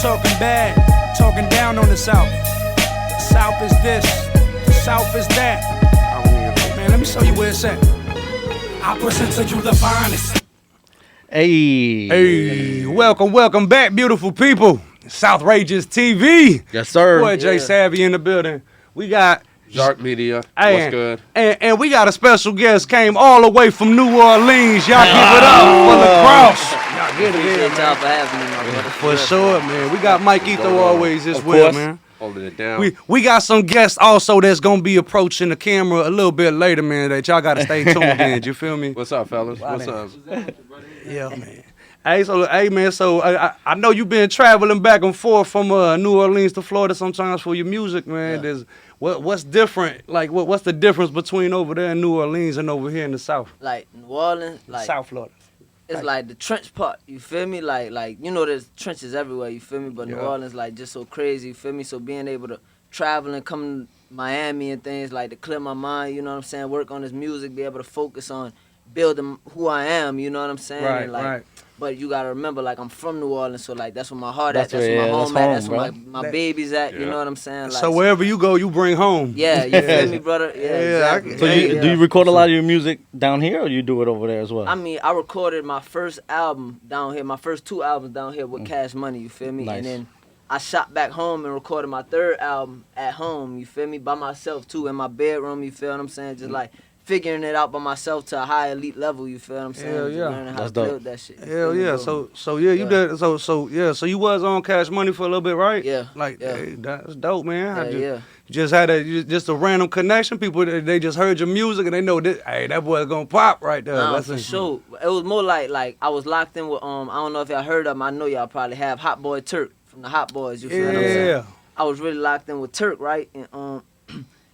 talking bad, talking down on the South. The South is this, the South is that. Man, let me show you where it's at. I present to you the finest. Hey, welcome back, beautiful people. Southrageous TV. Yes, sir. Boy, Jay Savvy in the building. We got Dark Media. What's good? And we got a special guest came all the way from New Orleans. Y'all give it up for Lacrosse. Y'all get it in, y'all for having me, my brother. For sure, man. We got Mikito always as well, man. Holding it down. We got some guests also that's gonna be approaching the camera a little bit later, man. That y'all gotta stay tuned in. You feel me? What's up, fellas? What's up? Yeah, man. Hey, man. So I know you've been traveling back and forth from New Orleans to Florida sometimes for your music, man. Yeah. What's different? Like, what's the difference between over there in New Orleans and over here in the South? Like New Orleans, like South Florida. it's like the trench part. You feel me? Like you know, there's trenches everywhere. You feel me? But New Orleans, like just so crazy. You feel me? So being able to travel and come to Miami and things like to clear my mind. You know what I'm saying? Work on this music, be able to focus on building who I am. You know what I'm saying? Right, and like, right. But you gotta remember, like I'm from New Orleans, so like that's where my heart at, That's that's where my home at, that's bro. where my baby's at. You know what I'm saying? Like, So wherever you go, you bring home. yeah, you feel me, brother? Yeah, exactly. So do you record a lot of your music down here, or you do it over there as well? I mean, I recorded my first album down here, my first 2 albums down here with Cash Money, you feel me? Nice. And then I shot back home and recorded my 3rd album at home, you feel me? By myself too, in my bedroom, you feel what I'm saying? Just like figuring it out by myself to a high elite level, you feel what I'm saying? Hell Just yeah. learning how That's to dope. build that shit. Hell yeah. So yeah, you did. So you was on Cash Money for a little bit, right? Yeah. Like, Yeah. hey, that's dope, man. Yeah. Just had just a random connection. People they just heard your music and they know that hey, that boy's gonna pop right there. Nah, That's for it. sure. It was more like I was locked in with I don't know if y'all heard of him. I know y'all probably have Hot Boy Turk from the Hot Boys. You feel what I'm saying? Yeah. I was really locked in with Turk, right? And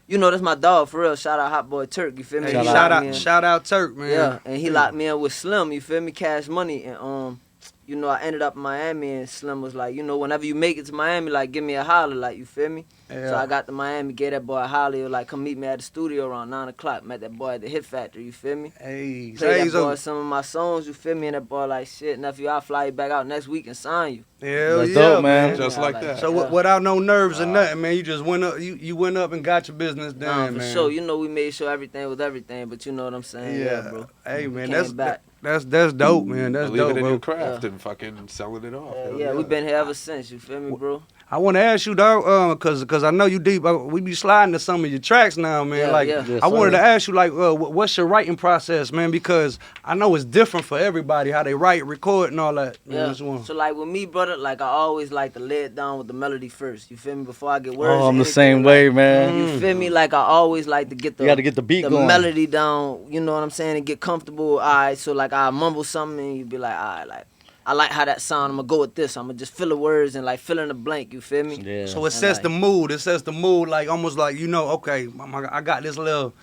you know that's my dog for real. Shout out Hot Boy Turk. You feel me? Hey, He shout locked me in. out Turk, man. Yeah, and he locked me in with Slim. You feel me? Cash Money. And you know I ended up in Miami, and Slim was like, you know, whenever you make it to Miami, like give me a holler, like you feel me? Yeah. So I got to Miami, gave that boy a holler, he was like come meet me at the studio around 9 o'clock. Met that boy at the Hit Factory. You feel me? Hey, Play that boy some of my songs, you feel me? And that boy like, shit, nephew, I'll fly you back out next week and sign you. hell That's yeah, dope, man. Just like that. So without no nerves or nothing, man, you just went up. You went up and got your business Nah, done, for man. sure. You know we made sure everything was everything, but you know what I'm saying? Yeah, bro. Hey, man, Came back. that's dope, man. That's dope, Believing in bro. your craft and fucking selling it off. Hell Yeah, we been here ever since. You feel me, bro? I want to ask you, dog, cause I know you deep. We be sliding to some of your tracks now, man. Yeah, like, yeah. Yes, I wanted sir. to ask you, like, what's your writing process, man? Because I know it's different for everybody how they write, record, and all that. Man, Yeah. this one. So like with me, brother, like I always like to lay it down with the melody first. You feel me? Before I get words. Oh, I'm or the same anything, way, like, man. You feel me? Like I always like to get the You gotta get the beat going. melody down. You know what I'm saying? And get comfortable. All right. So like I mumble something and you be like, all right, like I like how that sound. I'm gonna go with this. I'm gonna just fill the words and like fill in the blank. You feel me? Yeah. So it sets the mood. It sets the mood, like almost like okay, I got this little.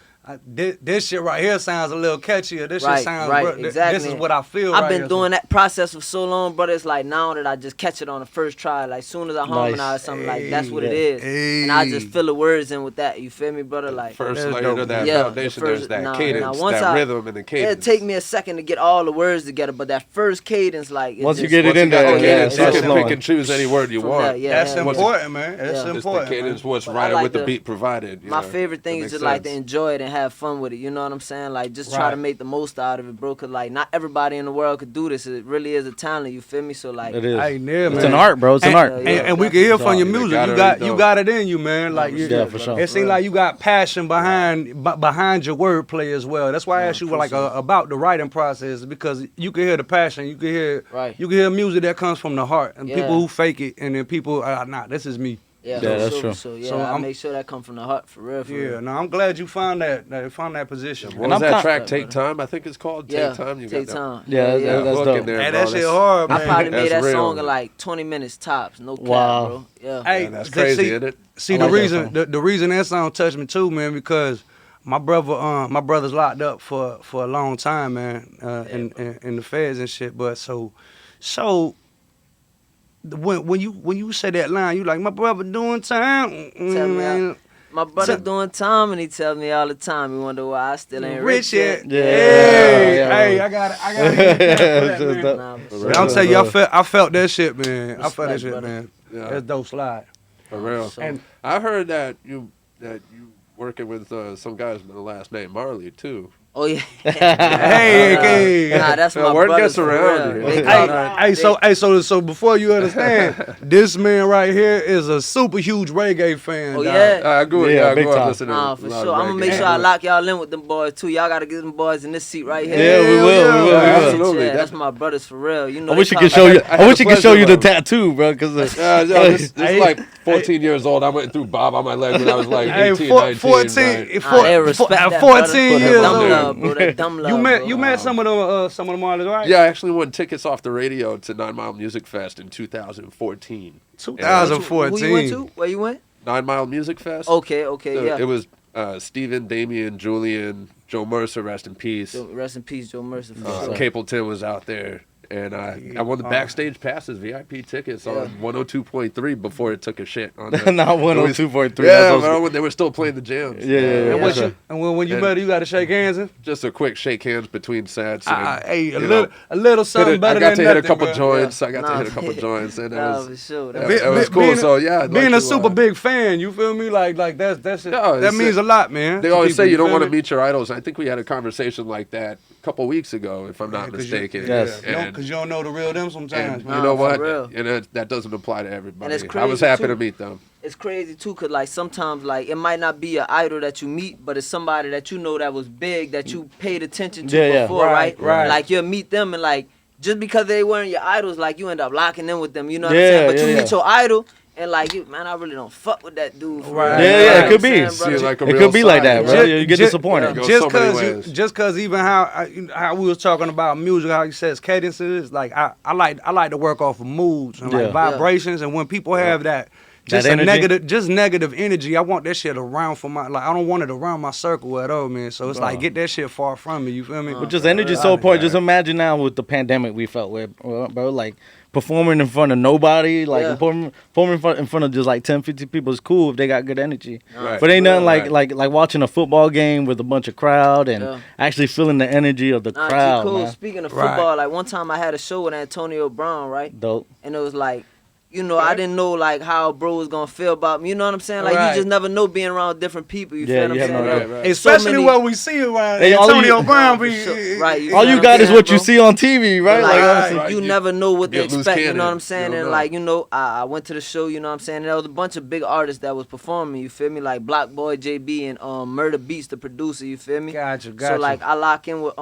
This shit right here sounds a little catchier. This shit sounds exactly. This is what I feel. I've right been here. doing that process for so long, brother. It's like now that I just catch it on the first try. Like soon as I harmonize something, like that's what it is, and I just fill the words in with that. You feel me, brother? Like First That's layer dope. of that Yeah, foundation, the there's first- that nah, cadence, once that I- rhythm and the cadence. it'll take me a second to get all the words together, but that first cadence, like Once you just- get it in there, Once you got the yeah, cadence, it you starts can flowing. pick and choose any word you From want. that, yeah, That's yeah. important, man. That's Yeah. It's the important. cadence, what's But I right like with the to- beat provided. My know? favorite thing That is makes to like to sense. enjoy it and have fun with it. You know what I'm saying? Like just try to Right. make the most out of it, bro. Cause like not everybody in the world could do this. It really is a talent. You feel me? So like, It is. Hey, yeah, It's man. an art, bro. It's an art. And we can hear from your You music. got You it, got though. you got it in you, man. Like Yeah, for sure. It seems like you got passion behind your wordplay as well. That's why I asked you like about the writing process, because you can hear the passion. You can hear Right. you can hear music that comes from the heart, and Yeah. people who fake it, and then people nah, this is me. yeah, Yeah, that's for true. sure. So yeah, So I I'm- make sure that come from the heart for real. For Yeah, real. no, I'm glad you found that position. What And was I'm that con- track? Take Time, I think it's called. Yeah, Take Time. You take got that. time. Yeah, yeah. that's hook dope. in there, Hey, bro. that shit hard, I man. probably made That's that real. song in like 20 minutes tops. No cap, Wow. bro. Yeah. Hey, Yeah, that's crazy, isn't it? See, I the like that reason song. the reason that song touched me too, man, because my brother's locked up for a long time, man, in the feds and shit. But so when you say that line, you like, my brother doing time, Tell me man. My brother doing time, and he tells me all the time. He wonder why I still ain't rich yet. Yeah. Hey, I got it. Nah, for sure. I'm telling you, I felt that shit, man. I felt that Respect, shit, brother. man. Yeah. That's dope slide. For real. So- And I heard that you working with some guys with the last name Marley too. Oh yeah. Hey. Nah, that's my word brother gets for around real. here. They call him- So before you understand, this man right here is a super huge reggae fan. Oh dog. yeah. I grew Yeah, up big time. listening to Nah, a for lot of sure. I'm gonna reggae. make sure I lock y'all in with them boys too. Y'all gotta get them boys in this seat right here. Yeah, we will. Yeah, absolutely. Yeah, that's my brothers for real. You know. I wish they you could call- show you. I had I wish the you could show you the pleasure of- tattoo, bro. Because This is like 14 years old. I went through Bob on my leg when I was like 18, 19. 14, right? Nah, respect that, at brother. 14 Put him years on Dumb there. old. love, bro. That dumb love. You bro. met some of them artists, right? Yeah, I actually won tickets off the radio to 9 Mile Music Fest in 2014. 2014. Who you went to? Where you went? 9 Mile Music Fest. Okay, So yeah. It was Steven, Damien, Julian, Joe Mercer, rest in peace. Rest in peace, Joe Mercer. For sure. Capleton was out there. And I won the backstage passes, VIP tickets on 102.3 before it took a shit. On the, not 102.3. Yeah, but when they were still playing the jams. Yeah. And when you met her, you got to shake hands. Just a quick shake hands between sets. And, Hey, you know, a little something better I got than to hit a nothing, couple bro. joints. I got to Nah, hit a couple joints, and Nah, for sure. it was cool. So yeah, I'd being like a to, super big fan, you feel me? Like that's it. Yeah, That means a lot, man. They to always people, say you don't feel want to me? meet your idols. I think we had a conversation like that a couple weeks ago, if I'm not 'Cause you- mistaken. Yes. And, Because you don't know the real them sometimes. and man. you know for what? real. And that doesn't apply to everybody. it's I crazy, was happy too. to meet them. It's crazy too, cause like sometimes like it might not be an idol that you meet, but it's somebody that you know that was big that you paid attention to Yeah. before, Right, right? right. Like you'll meet them and like just because they weren't your idols, like you end up locking in with them. You know what Yeah, I'm saying? But yeah, you yeah. meet your idol and like you, man, I really don't fuck with that dude. For Right. real. Yeah, You know it what could I'm be. saying, See brother? it like a It real could be like that, side, bro. yeah. You get disappointed. It goes Just so many cause ways. just cause even how we was talking about music, how he says cadences, like I like to work off of moods and like Yeah. vibrations, and when people have that. Just That a energy? negative energy. I want that shit around for my I don't want it around my circle at all, man. So it's like get that shit far from me. You feel me? But just energy so important. Just imagine now with the pandemic we felt with, bro, like performing in front of nobody, like Yeah. performing in front of just like 10, 50 people is cool if they got good energy. Right. But ain't nothing Right. like watching a football game with a bunch of crowd and Yeah. actually feeling the energy of the Nah, crowd, cool. man. Speaking of Right. football, like one time I had a show with Antonio Brown, right? Dope. And it was like, you know, I didn't know like how bro was gonna feel about me. You know what I'm saying? Like Right. you just never know being around different people. You Yeah, feel what I'm you have saying? no Like, idea. Right. Especially many- what we see around Hey, all Antonio you- Brown. For Be sure. Right, you All feel you what got I'm is saying, what bro? you see on TV, right? But, Like, like, honestly. Right. you never know what to Get loose expect, you know cannon. what I'm saying? You And don't like, you know, I went to the show, you know what I'm saying? And there was a bunch of big artists that was performing, you feel me? Like Block Boy, JB, and Murder Beats, the producer, you feel me? Gotcha. So like I lock in with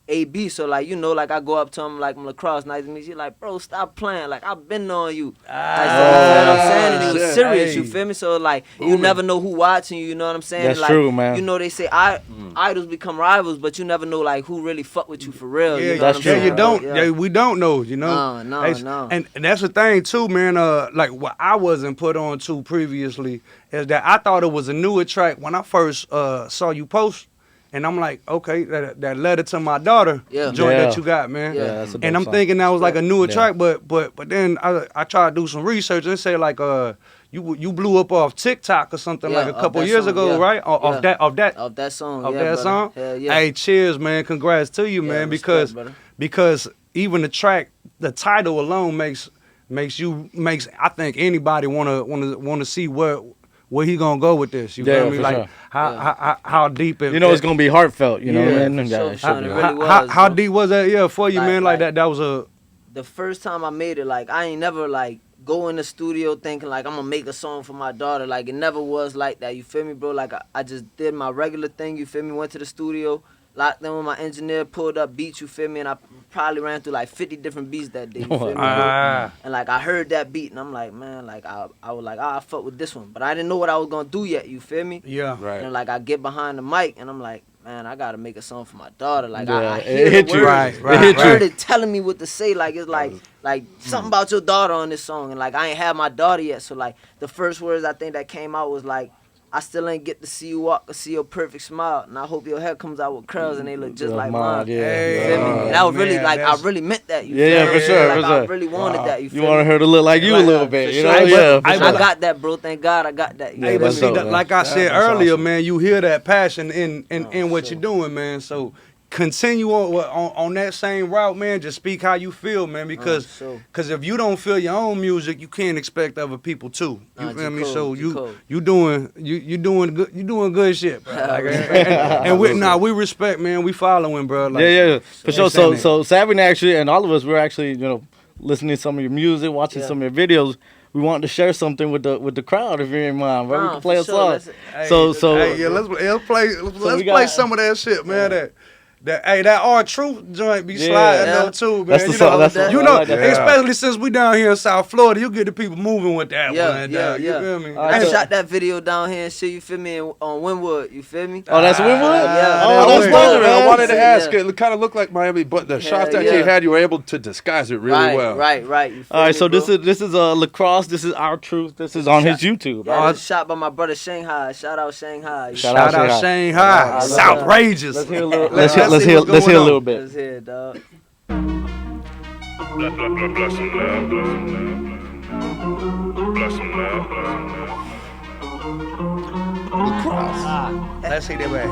AB, so like, you know, like I go up to him like Lacrosse, nice to meet you. Like, bro, stop playing. Like I've been on you. You know what I'm saying? And it was shit. serious, you Hey. feel me? So like you Booming. never know who watching you, you know what I'm saying? That's like, true, man. You know they say idols become rivals, but you never know like who really fuck with you for real. Yeah, you know that's what I'm true. saying? You don't. Yeah. Yeah, we don't know. You know. No, It's- no. And that's the thing too, man. Like what I wasn't put on to previously is that I thought it was a newer track when I first saw you post, and I'm like, okay, that letter to my daughter Yeah. joint Yeah. that you got, man. Yeah. that's a dope And I'm song. thinking that was like a newer Yeah. track, but then I tried to do some research and say like you blew up off TikTok or something Yeah, like a off couple that years song, ago, yeah. right? Off Yeah. that Of that song, of yeah, that brother. song. Hell yeah. Hey, cheers, man! Congrats to you, Yeah, man. respect, brother. Because even the track, the title alone makes I think anybody wanna see where he gonna go with this. You Yeah, feel me? for Like sure. how deep it. You know it's gonna be heartfelt, you know. Yeah, Man, them for sure, guys son, should it be. really was, how bro. deep was that? Yeah, for you, Like- man. Like like- that was a. The first time I made it, like I ain't never like go in the studio thinking like I'm gonna make a song for my daughter. Like it never was like that. You feel me, bro? Like I just did my regular thing. You feel me? Went to the studio, locked in with my engineer, pulled up beats. You feel me? And I probably ran through like 50 different beats that day. You feel me, bro? And like I heard that beat and I'm like, man, like I was like, I fuck with this one, but I didn't know what I was gonna do yet. You feel me? Yeah. Right. And like I get behind the mic and I'm like, man, I gotta make a song for my daughter. Like Yeah, I it hear hit the you. words, Right, I right, heard right. it telling me what to say. Like it's like something about your daughter on this song, and like I ain't had my daughter yet. So like the first words I think that came out was like, I still ain't get to see you walk or see your perfect smile. And I hope your hair comes out with curls and they look just like mine. Yeah. You feel me? And I was really man, like, I that's- really meant that. You Yeah, feel for me? sure, Like, for I sure. really wanted that. You feel You wanted me? her to look like you a Like, little for bit, you sure. know? Hey, Yeah, but- for I sure. got that, bro. Thank God I got that. You Hey, feel but that's me? see, dope, that, man. like I said that's earlier, awesome. man, you hear that passion in what sure. you're doing, man. So continue on that same route, man. Just speak how you feel, man. Because sure. if you don't feel your own music, you can't expect other people to. You feel me? So G-Code. you doing good shit, bro. Like, and we respect, man. We following, bro. Like, Yeah, for sure. understand So Savin actually, and all of us, we're actually, listening to some of your music, watching Yeah. some of your videos. We want to share something with the crowd, if you ain't mind, bro. We can play for a sure. song. Hey, So hey, yeah, let's play we play got- some of that shit, man. That R.Truth joint be Yeah. sliding Yeah. up too, man. That's the you song, know, that's the- you I know, like that song. especially since we down here in South Florida, you get the people moving with that Yeah, one. yeah, dog. You yeah. feel me? All right, I so- shot that video down here and shit, you feel me, on Wynwood, you feel me? Oh, that's Wynwood? yeah. Oh, I that's was wait. wondering. man. I wanted to Yeah. ask. It kind of looked like Miami, but the shots that yeah. you had, you were able to disguise it really well. Right. You feel All right, me, so bro? this is Lacrosse. This is R.Truth. This is on his YouTube. Yeah, this is shot by my brother Shanghai. Shout out Shanghai. You Shout feel Shout out out Shanghai. Shanghai, let's- Southrageous. Let's hear a little. Let's Let's see hear. what's Let's hear a going little on. bit. Let's hear it, dog. Bless some love, bless some love. Let's see that way.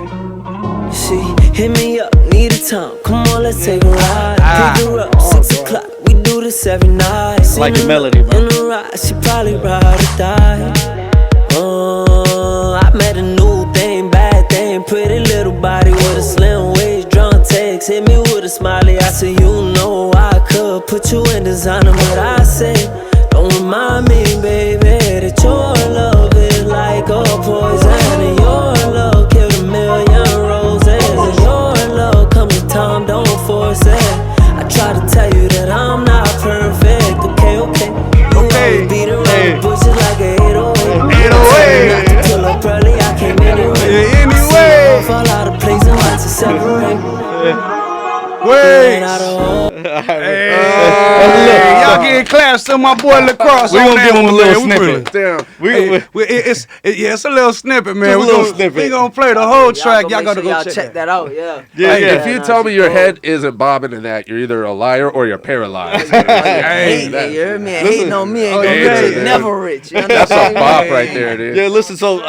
She hit me up, need a time. Come on, let's take a ride. Pick her up, 6 o'clock. We do this every night. Like your melody, bro. In the ride, she probably ride or die. I met a new thing, bad thing. Pretty little body with a slim waist. Drunk text, hit me with a smiley. I said, you know I could put you in designer, but I said, don't remind me, baby, that your love is like a poison. And your love killed a million roses. And your love comes with time, don't force it. I try to tell you that I'm not perfect. Okay. You always beat around the bushes like a 808. 808. Not to pull up early, I came anyway. Yeah, anyway. I fall out of place and like to separate. Wait. Out of Hey, y'all getting claps to my boy Lacrosse. We on gonna that give him a one, little man. snippet. Damn. It's a little snippet, man. Just a We little gonna- snippet. We gonna play the whole track. Y'all make gotta sure go y'all check that out. Yeah. Yeah, Hey, yeah. if you Nah, tell me she your cold. head isn't bobbing in that, you're either a liar or you're paralyzed. Hey, you heard me? Hating on me ain't gonna yeah, get you. yeah. Never rich. You That's a understand me? bop right there, dude. Yeah, listen. So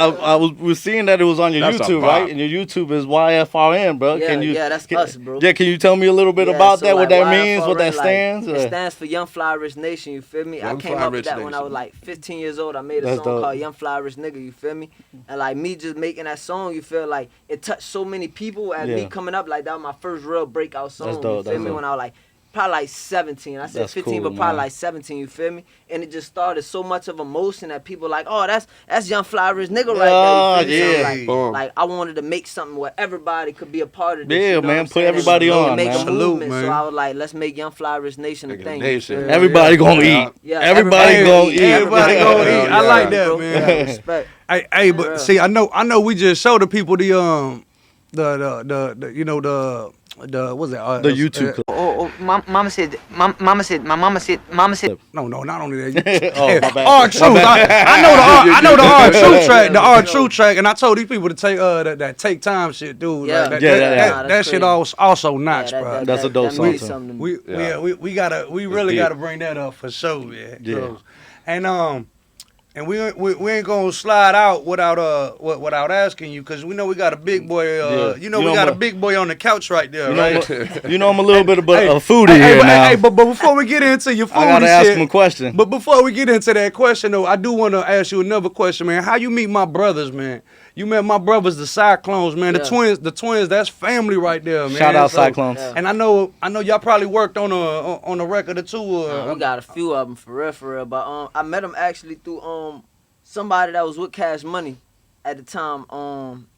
we're seeing that it was on your That's a YouTube, bop. right? And your YouTube is YFRN, bro. Yeah, Can you? yeah, that's us, bro. Yeah, can you tell me a little bit Yeah, about so that? What like that means? What that YFRN, stands? It stands for Young Fly Rich Nation. You feel me? I Young came Fly up with Rich that when I Nation. was like 15 years old. I made a That's song dope. called Young Fly Rich Nigga. You feel me? And like me just making that song, you feel like it touched so many people. As Yeah. me coming up, like that was my first real breakout song. That's dope, You feel that's me? dope. When I was like probably like 17. I said That's 15, cool, but probably man. like 17. You feel me? And it just started so much of emotion that people like, oh, that's Young Fly Rich Nigga right Oh, there. You feel me? So, yeah. like, Boom. like I wanted to make something where everybody could be a part of this. Yeah, you know man, what I'm put saying? everybody And on, make man. a Salute, movement. man. So I was like, let's make Young Fly Rich Nation a Make it a thing. nation. Yeah. Everybody gonna Yeah. eat. Yeah, Everybody gonna eat. Everybody gonna eat. I like that, bro. man. Yeah, respect. Hey, but see, I know we just showed the people the you know the what's that? The YouTube clip. Mama said, No, not only that. Oh, my bad. R.Truth. I know the R.Truth track. The R.Truth track, and I told these people to take that take time shit, dude. Yeah. Like, Yeah, that that's shit crazy. also knocks, bro. That's a dope that song, means too. something to me. We really deep. gotta bring that up for sure, yeah. Yeah. So, and we ain't gonna slide out without asking you, because we know we got a big boy. Yeah. You know we got a big boy on the couch right there, You know, right? you know I'm a little bit of a foodie Hey, here but, now. hey, but before we get into your foodie I gotta ask shit, him a question. but before we get into that question, though, I do want to ask you another question, man. How you meet my brothers, man? You met my brothers, the Cyclones, man. Yeah. The twins. That's family right there, man. Shout out So- Cyclones. Yeah. And I know y'all probably worked on a record or two. We got a few of them for real. But I met them actually through somebody that was with Cash Money at the time.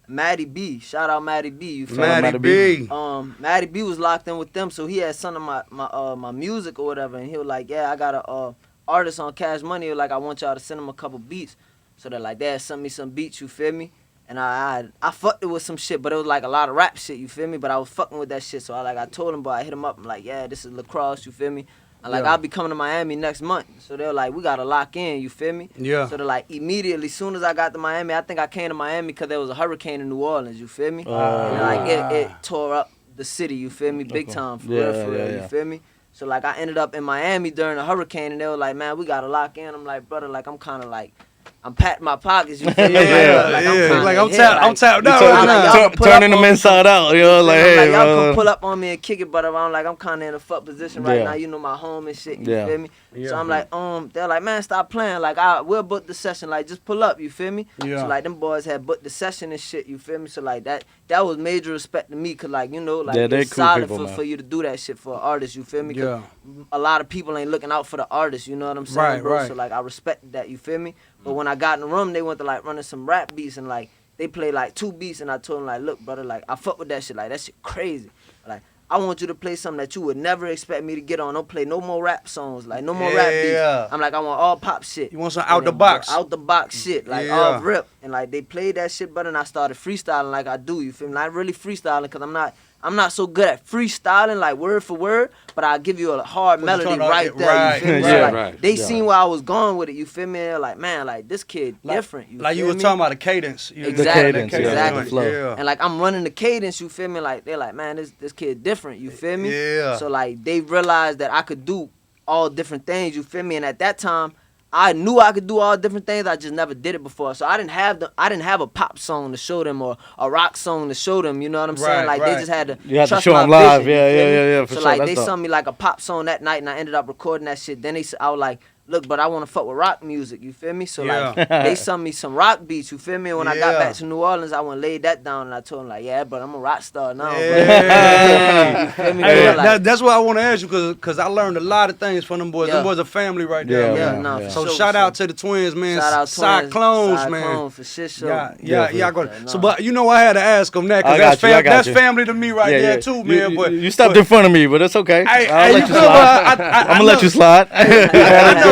Maddie B. Shout out Maddie B. You feel me? Maddie B. Maddie B was locked in with them, so he had some of my music or whatever, and he was like, yeah, I got a artist on Cash Money. He was like, I want y'all to send him a couple beats. So they're like, Dad, send me some beats. You feel me? And I fucked it with some shit, but it was like a lot of rap shit. You feel me? But I was fucking with that shit, so I told him, but I hit him up. I'm like, yeah, this is Lacrosse. You feel me? And like, Yeah. I'll be coming to Miami next month. So they're like, we got to lock in, you feel me? Yeah. So they're like, immediately, soon as I got to Miami, I think I came to Miami because there was a hurricane in New Orleans, you feel me? And like, it tore up the city, you feel me? Big time, for real, you feel me? So like, I ended up in Miami during the hurricane, and they were like, man, we got to lock in. I'm like, brother, like, I'm kind of like, I'm patting my pockets, you feel me? I'm tapped out right now. Turning them inside out, you know, like, hey, y'all bro. can pull up on me and kick it, but I'm kind of in a fuck position right now. You know, my home and shit, you feel me? Yeah. So I'm like, they're like, man, stop playing. Like, we'll book the session. Like, just pull up, you feel me? Yeah. So, like, them boys had booked the session and shit, you feel me? So, like, that was major respect to me, because, like, you know, like, they're it's cool solid people, for you to do that shit for an artist, you feel me? 'Cause Yeah. a lot of people ain't looking out for the artist, you know what I'm saying, Right, bro? right. So, like, I respected that, you feel me? But when I got in the room, they went to, like, running some rap beats, and, like, they played, like, 2 beats, and I told them, like, look, brother, like, I fuck with that shit. Like, that shit crazy. Like, I want you to play something that you would never expect me to get on. Don't play no more rap songs, like, no more rap beats. Yeah. I'm like, I want all pop shit. You want some And out the then, box? Out the box shit, like, Yeah. all rip. And, like, they played that shit, brother, and I started freestyling like I do, you feel me? Not really freestyling, because I'm not so good at freestyling, like, word for word, but I'll give you a hard What you melody talking about? right there, Right. you feel me? Yeah, Like, right. they seen where I was going with it, you feel me? They're like, man, like, this kid different, you Like you feel was me? talking about the cadence. Exactly, cadence, exactly. the flow. Yeah. And like, I'm running the cadence, you feel me? Like, they're like, man, this kid different, you feel me? Yeah. So like, they realized that I could do all different things, you feel me? And at that time, I knew I could do all different things. I just never did it before. So I didn't have a pop song to show them or a rock song to show them. You know what I'm saying? Right, Like, right. they just had to You had to trust show my 'em live. vision, you Yeah, feel yeah, me? yeah, yeah, for so sure. like, That's they dope. sung me like a pop song that night, and I ended up recording that shit. Then I was like, look, but I want to fuck with rock music, you feel me? So like, they sung me some rock beats, you feel me? And when I got Yeah. back to New Orleans, I went and laid that down, and I told them like, yeah, but I'm a rock star now. bro. Yeah. You feel me? Hey, bro? Like, that's what I want to ask you, because I learned a lot of things from them boys. Yeah. Them boys are family right there. Yeah, man. nah, for So sure, shout for out sure. to the twins, man. Shout out Cyclones, man. Cyclones, for shit show. Yeah. Go. nah. So, but you know, I had to ask them that, I because got you, I got that's you. family to me right Yeah, there yeah. too, man. But You stepped in front of me, but it's okay. Hey, I'll hey, let you you good, slide. but I'm gonna let you slide. I know had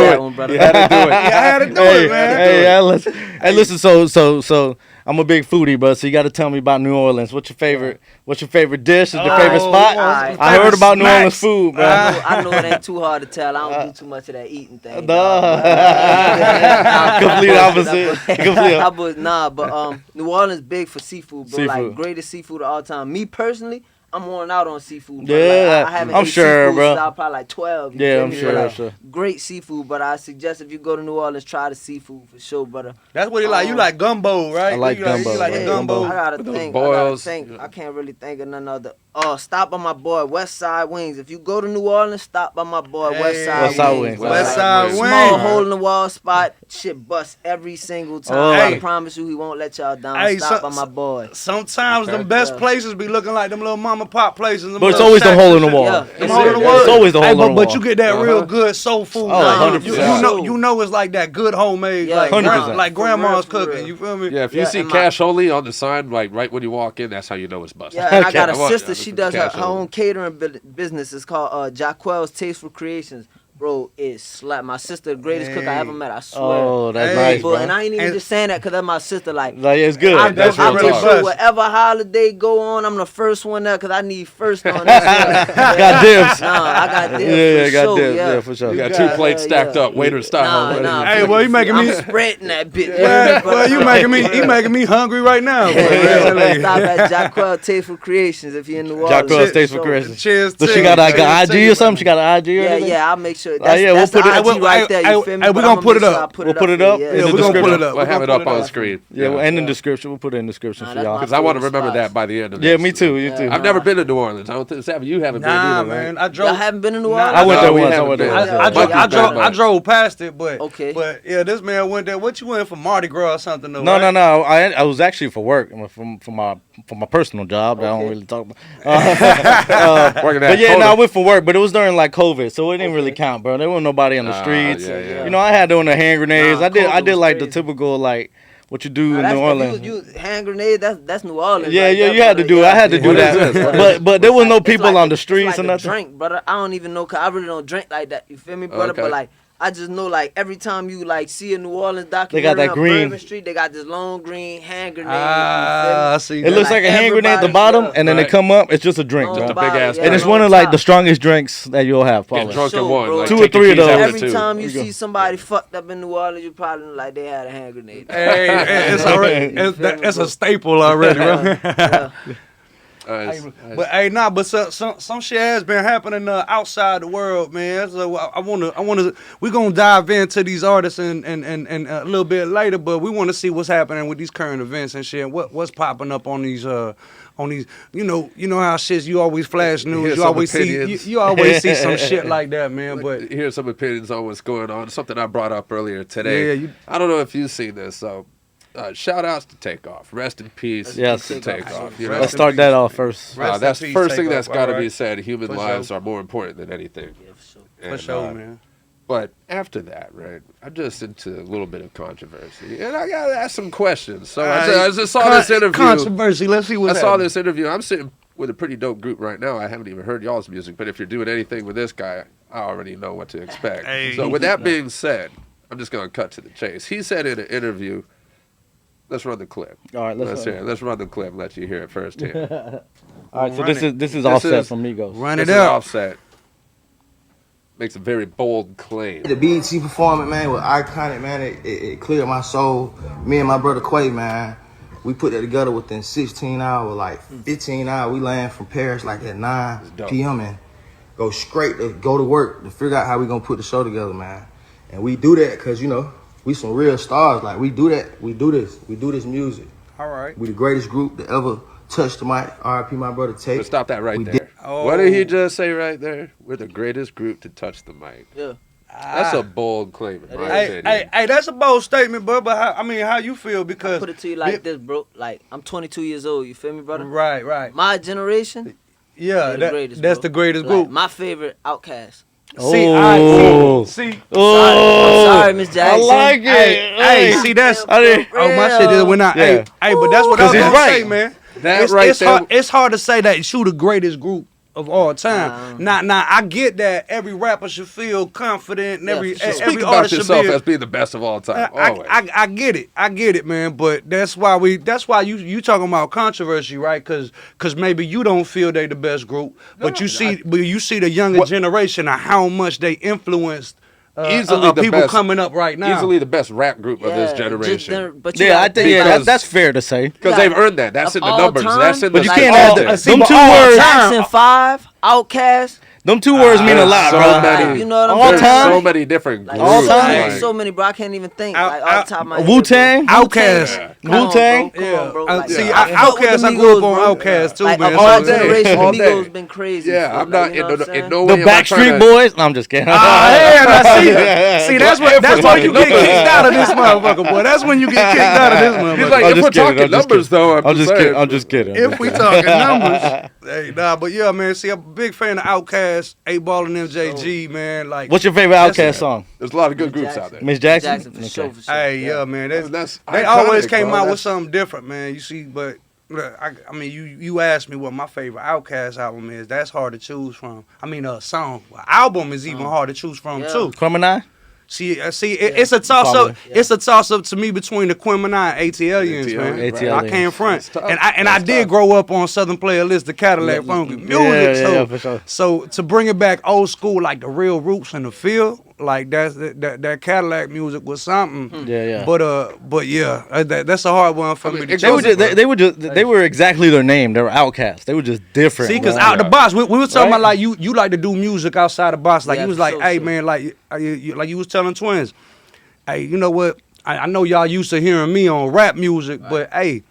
that it. one, brother. You had to do it. Yeah, I had to do Hey, it, man. hey, listen. So I'm a big foodie, but so you got to tell me about New Orleans. What's your favorite dish? Is your favorite spot? alright. I heard about New Snacks. Orleans food, bro. I know it ain't too hard to tell. I don't do too much of that eating thing. Complete opposite. But New Orleans big for seafood, bro. Seafood. Like, greatest seafood of all time. Me personally, I'm worn out on seafood, bro. Yeah, like, I haven't I'm ate sure, seafood bro. since I was probably like 12. you Yeah, feel I'm me? sure, But, I'm like, sure. Great seafood, but I suggest if you go to New Orleans, try the seafood for sure, brother. That's what he like. You like gumbo, right? I like You gumbo, You like the yeah. gumbo. I gotta think. boils. I can't really think of none other. Oh, stop by my boy West Side Wings. If you go to New Orleans, stop by my boy West Side West Side Wings. Wings. bro. West Side Wings. Small Wings. hole in the wall spot. Shit bust every single time. Oh. I Hey. promise you, he won't let y'all down. Hey, stop so- by my boy. Sometimes them best Yeah. places be looking like them little mom and pop places. them But it's little always the shacks hole in and the shit. wall. Yeah, Them hole in the Yeah, wall. it's always the hole Hey, in the but wall. you get that real good soul food. Oh, like, 100%. You know it's like that good homemade, Yeah, like, 100%. like grandma's For real. cooking. You feel me? Yeah, if you Yeah, see and my- cash only on the sign, like right when you walk in, that's how you know it's busted. Yeah, and I Okay. got a I want- sister. yeah, She this does is her cash only. own catering business. It's called Jaquel's Tasteful Creations. Bro, it's slap. My sister, the greatest cook I ever met. I swear. Oh, that's Hey, nice, But, bro. and I ain't even And- just saying that because that's my sister. Like, Like, it's good. I that's make really sure bust. whatever holiday go on, I'm the first one there because I need first on this. Got dibs. Nah, I got dibs. Yeah, for got sure, dibs. yeah. Yeah, for sure. You got Yeah, two plates stacked up, waiter style. Nah. Hey, well, you making me- I'm spreading that bitch. Well, you making me hungry right now. boy. Really. Stop at Jaquel Tasteful Creations if you're in New Orleans. Jaquel's For Tasteful sure. Creations. Cheers. So to she you. got like Cheers an to IG you, or something? She got an IG or Yeah, anything? yeah, I'll make sure. yeah, we'll That's put the it- IG right there, you feel me? hey, we But gonna I'ma put make it sure up. I We'll put it for you, up yeah. in Yeah, the we're gonna pull description. it up. We'll have it We're up gonna on put the it screen. Yeah, and in the description. We'll put it in the description Nah, for that's y'all. my Because I want to favorite remember spots. that by the end of Yeah, this. me too. You too. I've never been to New Orleans. I don't think Savvy, you haven't Nah, been either, man. right? I drove. Y'all haven't been in New Nah, Orleans? I went there No, we once. I haven't went there been. once. Yeah. yeah. I drove past it, but Okay. But yeah, this man went there. What you went for Mardi Gras or something? Though, No, right? no. I was actually for work, for my personal job. That I don't Okay. really talk about. Working But at yeah, no, I Coda. went for work, but it was during like COVID, so it didn't really count, bro. There wasn't nobody on the streets. yeah. You know, I had doing the hand grenades. Nah, I did COVID was like the crazy. typical like what you do Nah, in that's- New if Orleans. You hand grenade, that's New Orleans. Yeah, right yeah, there, you had to brother. do. I had to Yeah. do What that. is this? But there was no It's people like on the it's streets like or a nothing. drink, brother. I don't even know, cause I really don't drink like that. You feel me, brother? Okay. But like, I just know like every time you like see a New Orleans documentary, They got that on green. Bourbon Street, they got this long green hand grenade. I see. It looks like a hand grenade at the bottom, and then they Right. come up. It's just a drink, Long bro. Just a bottle, big ass yeah, And it's long one of like top. the strongest drinks that you'll have, Get probably. drunk in Sure, one. bro. Like, 2 or take your 3 of keys those. out Every too. time you There you see somebody fucked up in New Orleans, you probably look like they had a hand grenade. Hey, it's already it's a staple already, bro. Yeah. Nice. But hey, nah, but some shit has been happening outside the world, man. So I wanna, we gonna dive into these artists and a little bit later, but we want to see what's happening with these current events and shit. What's popping up on these you know how shit you always flash news, Here's you some always see opinions. you always see some shit like that, man. But Here's some opinions on what's going on. Something I brought up earlier today. Yeah, I don't know if you've seen this. So, shout outs to Takeoff. Rest in peace. Yes. to Takeoff. You know? Let's start that off first. Rest in That's the peace, first thing Takeoff, that's got to alright. be said. Human For lives sure. are more important than anything. Yeah, for sure. for And, sure, man. But after that, right, I'm just into a little bit of controversy, and I gotta ask some questions. So I just saw this interview. Controversy. Let's see I what's saw happening. this interview. I'm sitting with a pretty dope group right now. I haven't even heard y'all's music, but if you're doing anything with this guy, I already know what to expect. Hey. So with that being said, I'm just gonna cut to the chase. He said in an interview, let's run the clip. All right, Let's hear it. Let's run the clip and let you hear it firsthand. All right, so Run this is Offset from Migos. Run This it is up. Offset. Makes a very bold claim. The BET performance, man, was iconic, man. It cleared my soul. Me and my brother Quay, man, we put that together within 16 hours, like 15 hours. We land from Paris like at 9 dope. p.m. and go straight to go to work to figure out how we gonna put the show together, man. And we do that because, you know, we some real stars. Like, we do that. We do this. We do this music. All right. We the greatest group to ever touch the mic. R.I.P. my brother Tate. But stop that right We there. did- What did he just say right there? We're the greatest group to touch the mic. Yeah. That's a bold claim in my Hey, opinion. hey, that's a bold statement, bro. But how you feel? Because Put it to you like this, bro. Like, I'm 22 years old. You feel me, brother? right. My generation, Yeah, they're the greatest, that's bro. the greatest Like, group. my favorite Outkast. See, Oh. see. I'm sorry, Miss I Jackson. like it. Hey, see, that's I didn't- oh my shit just went out. Yeah. Hey, but that's what I was 'Cause he's gonna right. say, man. That it's, right it's there- hard. It's hard to say that you the greatest group of all time. Now, I get that every rapper should feel confident and Yeah, every for sure. Speak every about artist should yourself be. as being the best of all time. Always. I get it, man. But that's why you talking about controversy, right? Because maybe you don't feel they the best group, but you see the younger generation of how much they influenced Easily the people best- coming up right now. Easily the best rap group of this just generation. there- but you Yeah, I gotta think Because- that's fair to say. Because they've earned that. That's Of in the all numbers. time? That's in But the you Like, can't all- add see, them but two all words. Jackson 5, Outkast. Them two words mean a lot, so bro. many- You know what I'm All saying? time? So many different Like, groups. all time? like- So many, bro. I can't even think. Out- Like, off the top of my head. Wu-Tang? bro. Outkast. Come on, Wu-Tang? bro. Come on, bro. Like, See, I fuck with Outkast. the I grew up Migos, on bro. Outkast too, Like, man. of all our day, generation, all Migos day. been crazy. Yeah, bro. I'm not Like, you know what I'm in saying? no The way. am I trying Backstreet to- Boys? No, I'm just kidding. Yeah, see, that's when you get kicked out of this motherfucker, boy. That's when you get kicked out of this He's motherfucker. like, I'm if just we're kidding, talking I'm just numbers, kidding. though, I'm just saying. kidding. I'm just kidding. If we talking numbers, hey, nah, but yeah, man. See, I'm a big fan of Outkast, 8 Ball, and MJG, man. Like, What's your favorite Outkast song? There's a lot of good groups out there. Miss Jackson? Jackson for sure, Okay. for sure. hey, yeah, man. That's They iconic, always came bro. out with That's- something different, man. You see, but I mean, you asked me what my favorite Outkast album is. That's hard to choose from. I mean, a song, album is even hard to choose from Yeah. too. Criminal? It's a toss Probably. up. It's a toss up to me between the Quimini and ATLians, man. ATLians. I can't front, It's tough. and I It's did tough. grow up on Southern Playlist, the Cadillac Funky music. Yeah, for sure. So to bring it back old school, like the real roots in the field, like that Cadillac music was something. Yeah. But yeah, that's a hard one for me to it choose. They were exactly their name. They were Outcasts. They were just different. See, because bro. out the box, we was talking Right? about like you like to do music outside the box. Like Yeah, you was for like, sure, hey sure. man, like you was telling twins, hey, you know what? I know y'all used to hearing me on rap music, but hey,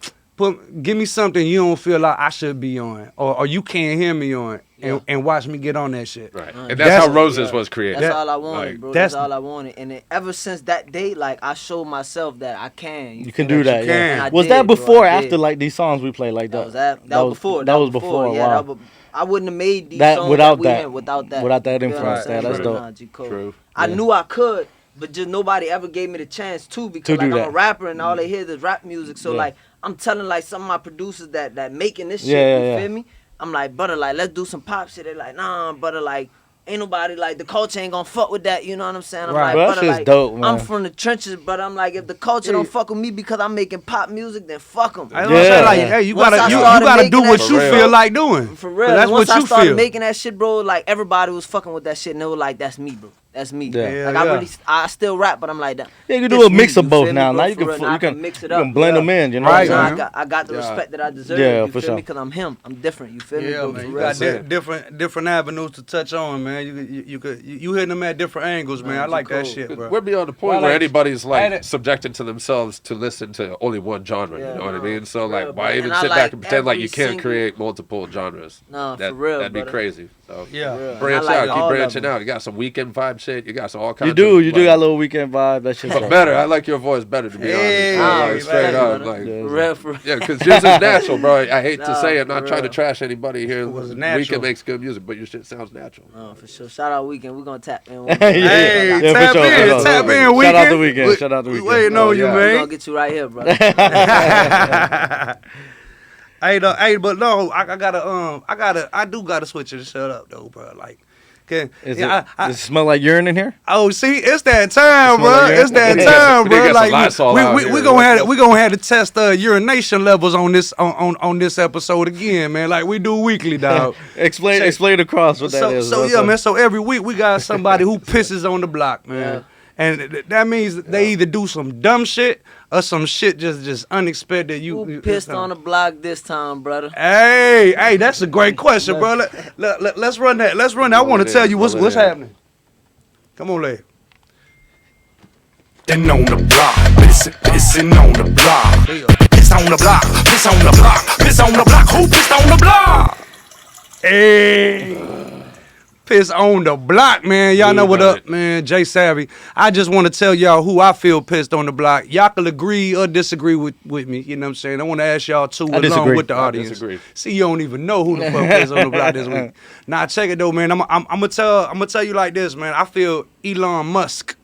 give me something you don't feel like I should be on, or you can't hear me on, and watch me get on that shit. Right. And that's how Roses was created. That's all I wanted, like, bro. that's- That's all I wanted. And then ever since that day, like, I showed myself that I can. You can do that. you Yeah. can. And I Was did, that bro, before or I after did. like these songs we played like That that? was before. That was before. Yeah, Wow. I wouldn't have made these That- songs without we that. had without that. Without that You know what I'm influence, saying? yeah, that's Bro, dope. nah, G. Cole. True. I knew I could, but just nobody ever gave me the chance to because To like do I'm a that. rapper and all they hear is rap music. So Yeah. like I'm telling like some of my producers that making this shit, Yeah, you yeah, feel yeah. me? I'm like, brother, like let's do some pop shit. They like, nah, brother, like ain't nobody like the culture ain't gonna fuck with that. You know what I'm saying? I'm Right. like, Bro, that brother, shit's like, dope, man. I'm from the trenches, but I'm like, if the culture don't fuck with me because I'm making pop music, then fuck them. I was gonna say, like, Yeah. hey, you Once gotta I you started gotta making do what that you shit, feel bro. like doing. For real. 'Cause that's And once what I you started feel. making that shit, bro, like everybody was fucking with that shit, and they were like, "That's me, bro. That's me." Yeah. Like Yeah, I still rap, but I'm like that. Yeah, you can This do a me, mix of you both feel me, now. bro? Now you For can real. fu- Now I you can mix it you up. can blend them in. You know Right, what I'm man. saying? I got the Yeah. respect that I deserve. Yeah, you for feel sure. me? Because I'm him. I'm different. You feel me, Yeah, bro? man, For you real. got different avenues to touch on, man. You hitting them at different angles, man. I like that cool. shit, bro. We're beyond the point Well, where like, anybody's I like had- subjecting to themselves to listen to only one genre. Yeah, you know what I no, mean? So for like, real, why bro. even And I sit like back and pretend like every you can't single- create multiple genres? Nah, that, for real, that'd be brother. crazy. So Yeah. For real. branch And I like out, keep all of branching them. out. You got some weekend vibe shit. You got some all kinds. You do. of, You do like- got a little weekend vibe. That shit's But dope. better. I like your voice better, to be Hey, honest. Nah, Like, respect, straight up, brother. like. Yeah. For real, for real. Yeah, because yours is natural, bro. I hate to Nah, say it, for not trying to real. trash anybody here. was natural. Weekend makes good music, but your shit sounds natural. Oh, for sure. Shout out Weekend. We're gonna tap in. Yeah, Hey, yeah, tap for sure, in, for sure. tap in, Shout out Weekend. the Weekend. Shout out the We Weekend. waiting Oh, on you, yeah. We're man. gonna get you right here, brother. Hey, but no, I do gotta switch it to shut up though, bro. Like, okay, Is yeah, does it smell like urine in here? oh, see, it's that time, It smell bro. like It's that urine? time, We bro. need to get some Like, Lysol out we here. gonna have to test urination levels on this episode again, man. Like we do weekly, dog. Explain across what that is. So What's yeah, up? man. So every week we got somebody who pisses on the block, man. Yeah. And that means they either do some dumb shit or some shit just unexpected. Who pissed on the block this time, brother? Hey, that's a great question, bro. Let's run that. Let's run that. I want to tell you what's happening. Come on, lad. Then on the block, pissing on the block. Piss on the block, piss on the block, piss on the block. Who pissed on the block? Hey. Piss on the block, man. Y'all know what up, man. Jay Savvy. I just want to tell y'all who I feel pissed on the block. Y'all can agree or disagree with me. You know what I'm saying? I want to ask y'all too, along disagree. with the I audience. disagree. See, you don't even know who the fuck pissed on the block this week. Nah, check it though, man. I'm gonna tell you like this, man. I feel Elon Musk.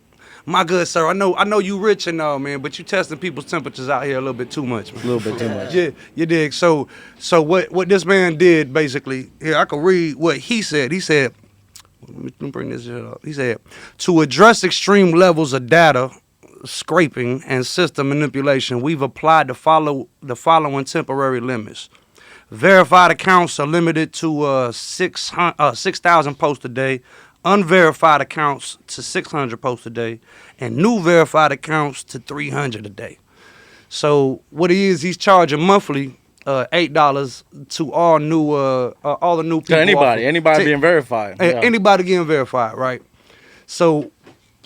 My good sir, I know you rich and all, man, but you testing people's temperatures out here a little bit too much, man. A little bit too much. Yeah, you dig. So what this man did basically, here I can read what he said. He said, let me bring this shit up. He said, to address extreme levels of data scraping and system manipulation, we've applied the following temporary limits. Verified accounts are limited to 6,000 posts a day. Unverified accounts to 600 posts a day, and new verified accounts to 300 a day. So what he is, he's charging monthly $8 to all the new people. Anybody being verified. Yeah. Anybody getting verified, right? So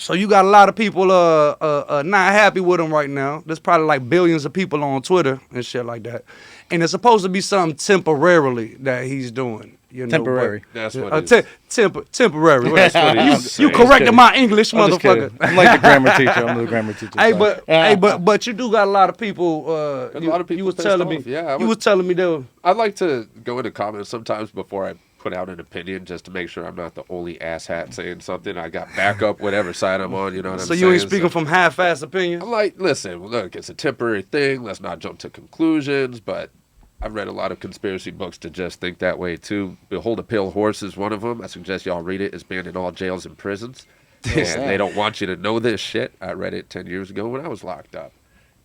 you got a lot of people not happy with him right now. There's probably like billions of people on Twitter and shit like that, and it's supposed to be something temporarily that he's doing. You know, Temporary. That's what it is. Temporary. That's what he's You saying. corrected my English, I'm just kidding. motherfucker. I'm like the grammar teacher. I'm the grammar teacher. Hey, sorry. but you do got a lot of people. A lot of people You was pissed telling me. off. Yeah, you was telling me though. I'd like to go into comments sometimes before I put out an opinion, just to make sure I'm not the only asshat saying something. I got backup, whatever side I'm on. You know what I'm So saying? you ain't speaking from half-ass opinions. I'm like, listen, look, it's a temporary thing. Let's not jump to conclusions, but I've read a lot of conspiracy books to just think that way too. Behold a Pale Horse is one of them. I suggest y'all read it. It's banned in all jails and prisons. And they don't want you to know this shit. I read it 10 years ago when I was locked up.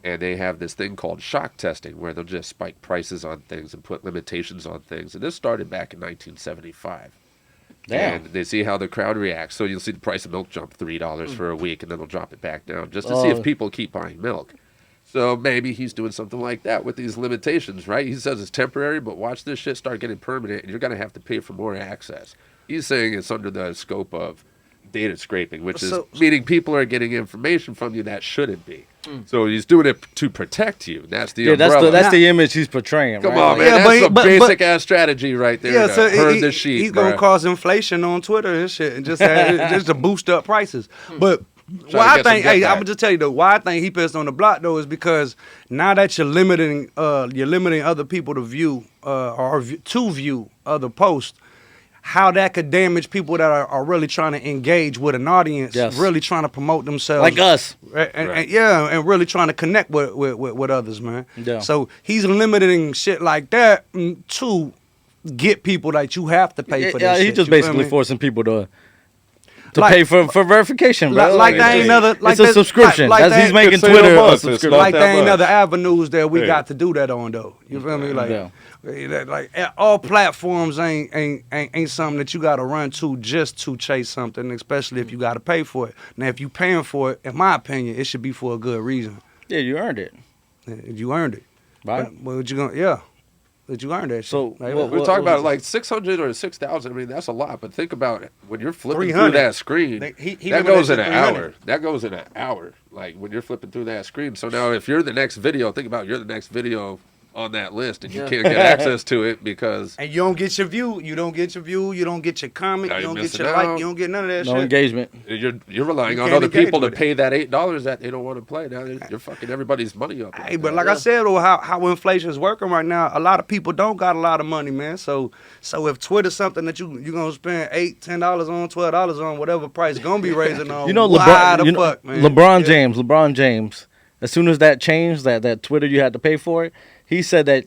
And they have this thing called shock testing where they'll just spike prices on things and put limitations on things. And this started back in 1975. Damn. And they see how the crowd reacts. So you'll see the price of milk jump $3 for a week, and then they'll drop it back down just to see if people keep buying milk. So maybe he's doing something like that with these limitations, right? He says it's temporary, but watch this shit start getting permanent, and you're going to have to pay for more access. He's saying it's under the scope of data scraping, which is meaning people are getting information from you that shouldn't be. So he's doing it to protect you. That's the umbrella. That's the image he's portraying. Come right? on, man. Yeah, That's a but basic ass strategy right there. Yeah, to so herd the sheep. he's gonna bruh. cause inflation on Twitter and shit, and just to boost up prices. But to why I get some think, get I'm back. gonna just tell you though, why I think he pissed on the block though is because now that you're limiting other people to view to view other posts, how that could damage people that are really trying to engage with an audience, really trying to promote themselves, Like us. and really trying to connect with others, man. Yeah. So he's limiting shit like that to get people that you have to pay for this Yeah, shit. he's just you feel basically me? forcing people to Like- pay for verification, bro. Like there ain't another. Like it's a that- subscription. Like That's that- he's making it's a Twitter a month, it's subscription. not like that there ain't much. other avenues that we Yeah. got to do that on though. You feel me? Like, Yeah. like all platforms ain't something that you got to run to just to chase something, especially if you got to pay for it. Now, if you paying for it, in my opinion, it should be for a good reason. Yeah, you earned it, You earned it, right? But what you gonna? Yeah, that you earned that. So, shit. Like, what- We're talking about like 600 or 6,000. I mean, that's a lot. But think about it. When you're flipping through 300. that screen, He that limited goes to in an 300. hour. That goes in an hour. Like when you're flipping through that screen. So now, if you're the next video, think about you're the next video on that list, and you Yeah. can't get access to it because And you don't get your view. You don't get your view. You don't get your comment. Now You you're don't get missing your out. like. You don't get none of that No shit. engagement. you're relying You on can't other engage people to with it. pay that $8 that they don't want to play. Now you're fucking everybody's money up. Hey, but like I said, though, how inflation is working right now, a lot of people don't got a lot of money, man. So if Twitter's something that you gonna spend $8, $10 on, $12 on, whatever price gonna be raising on, You know, why the LeBron. You know, fuck, man? LeBron James. As soon as that changed, that Twitter you had to pay for it, he said that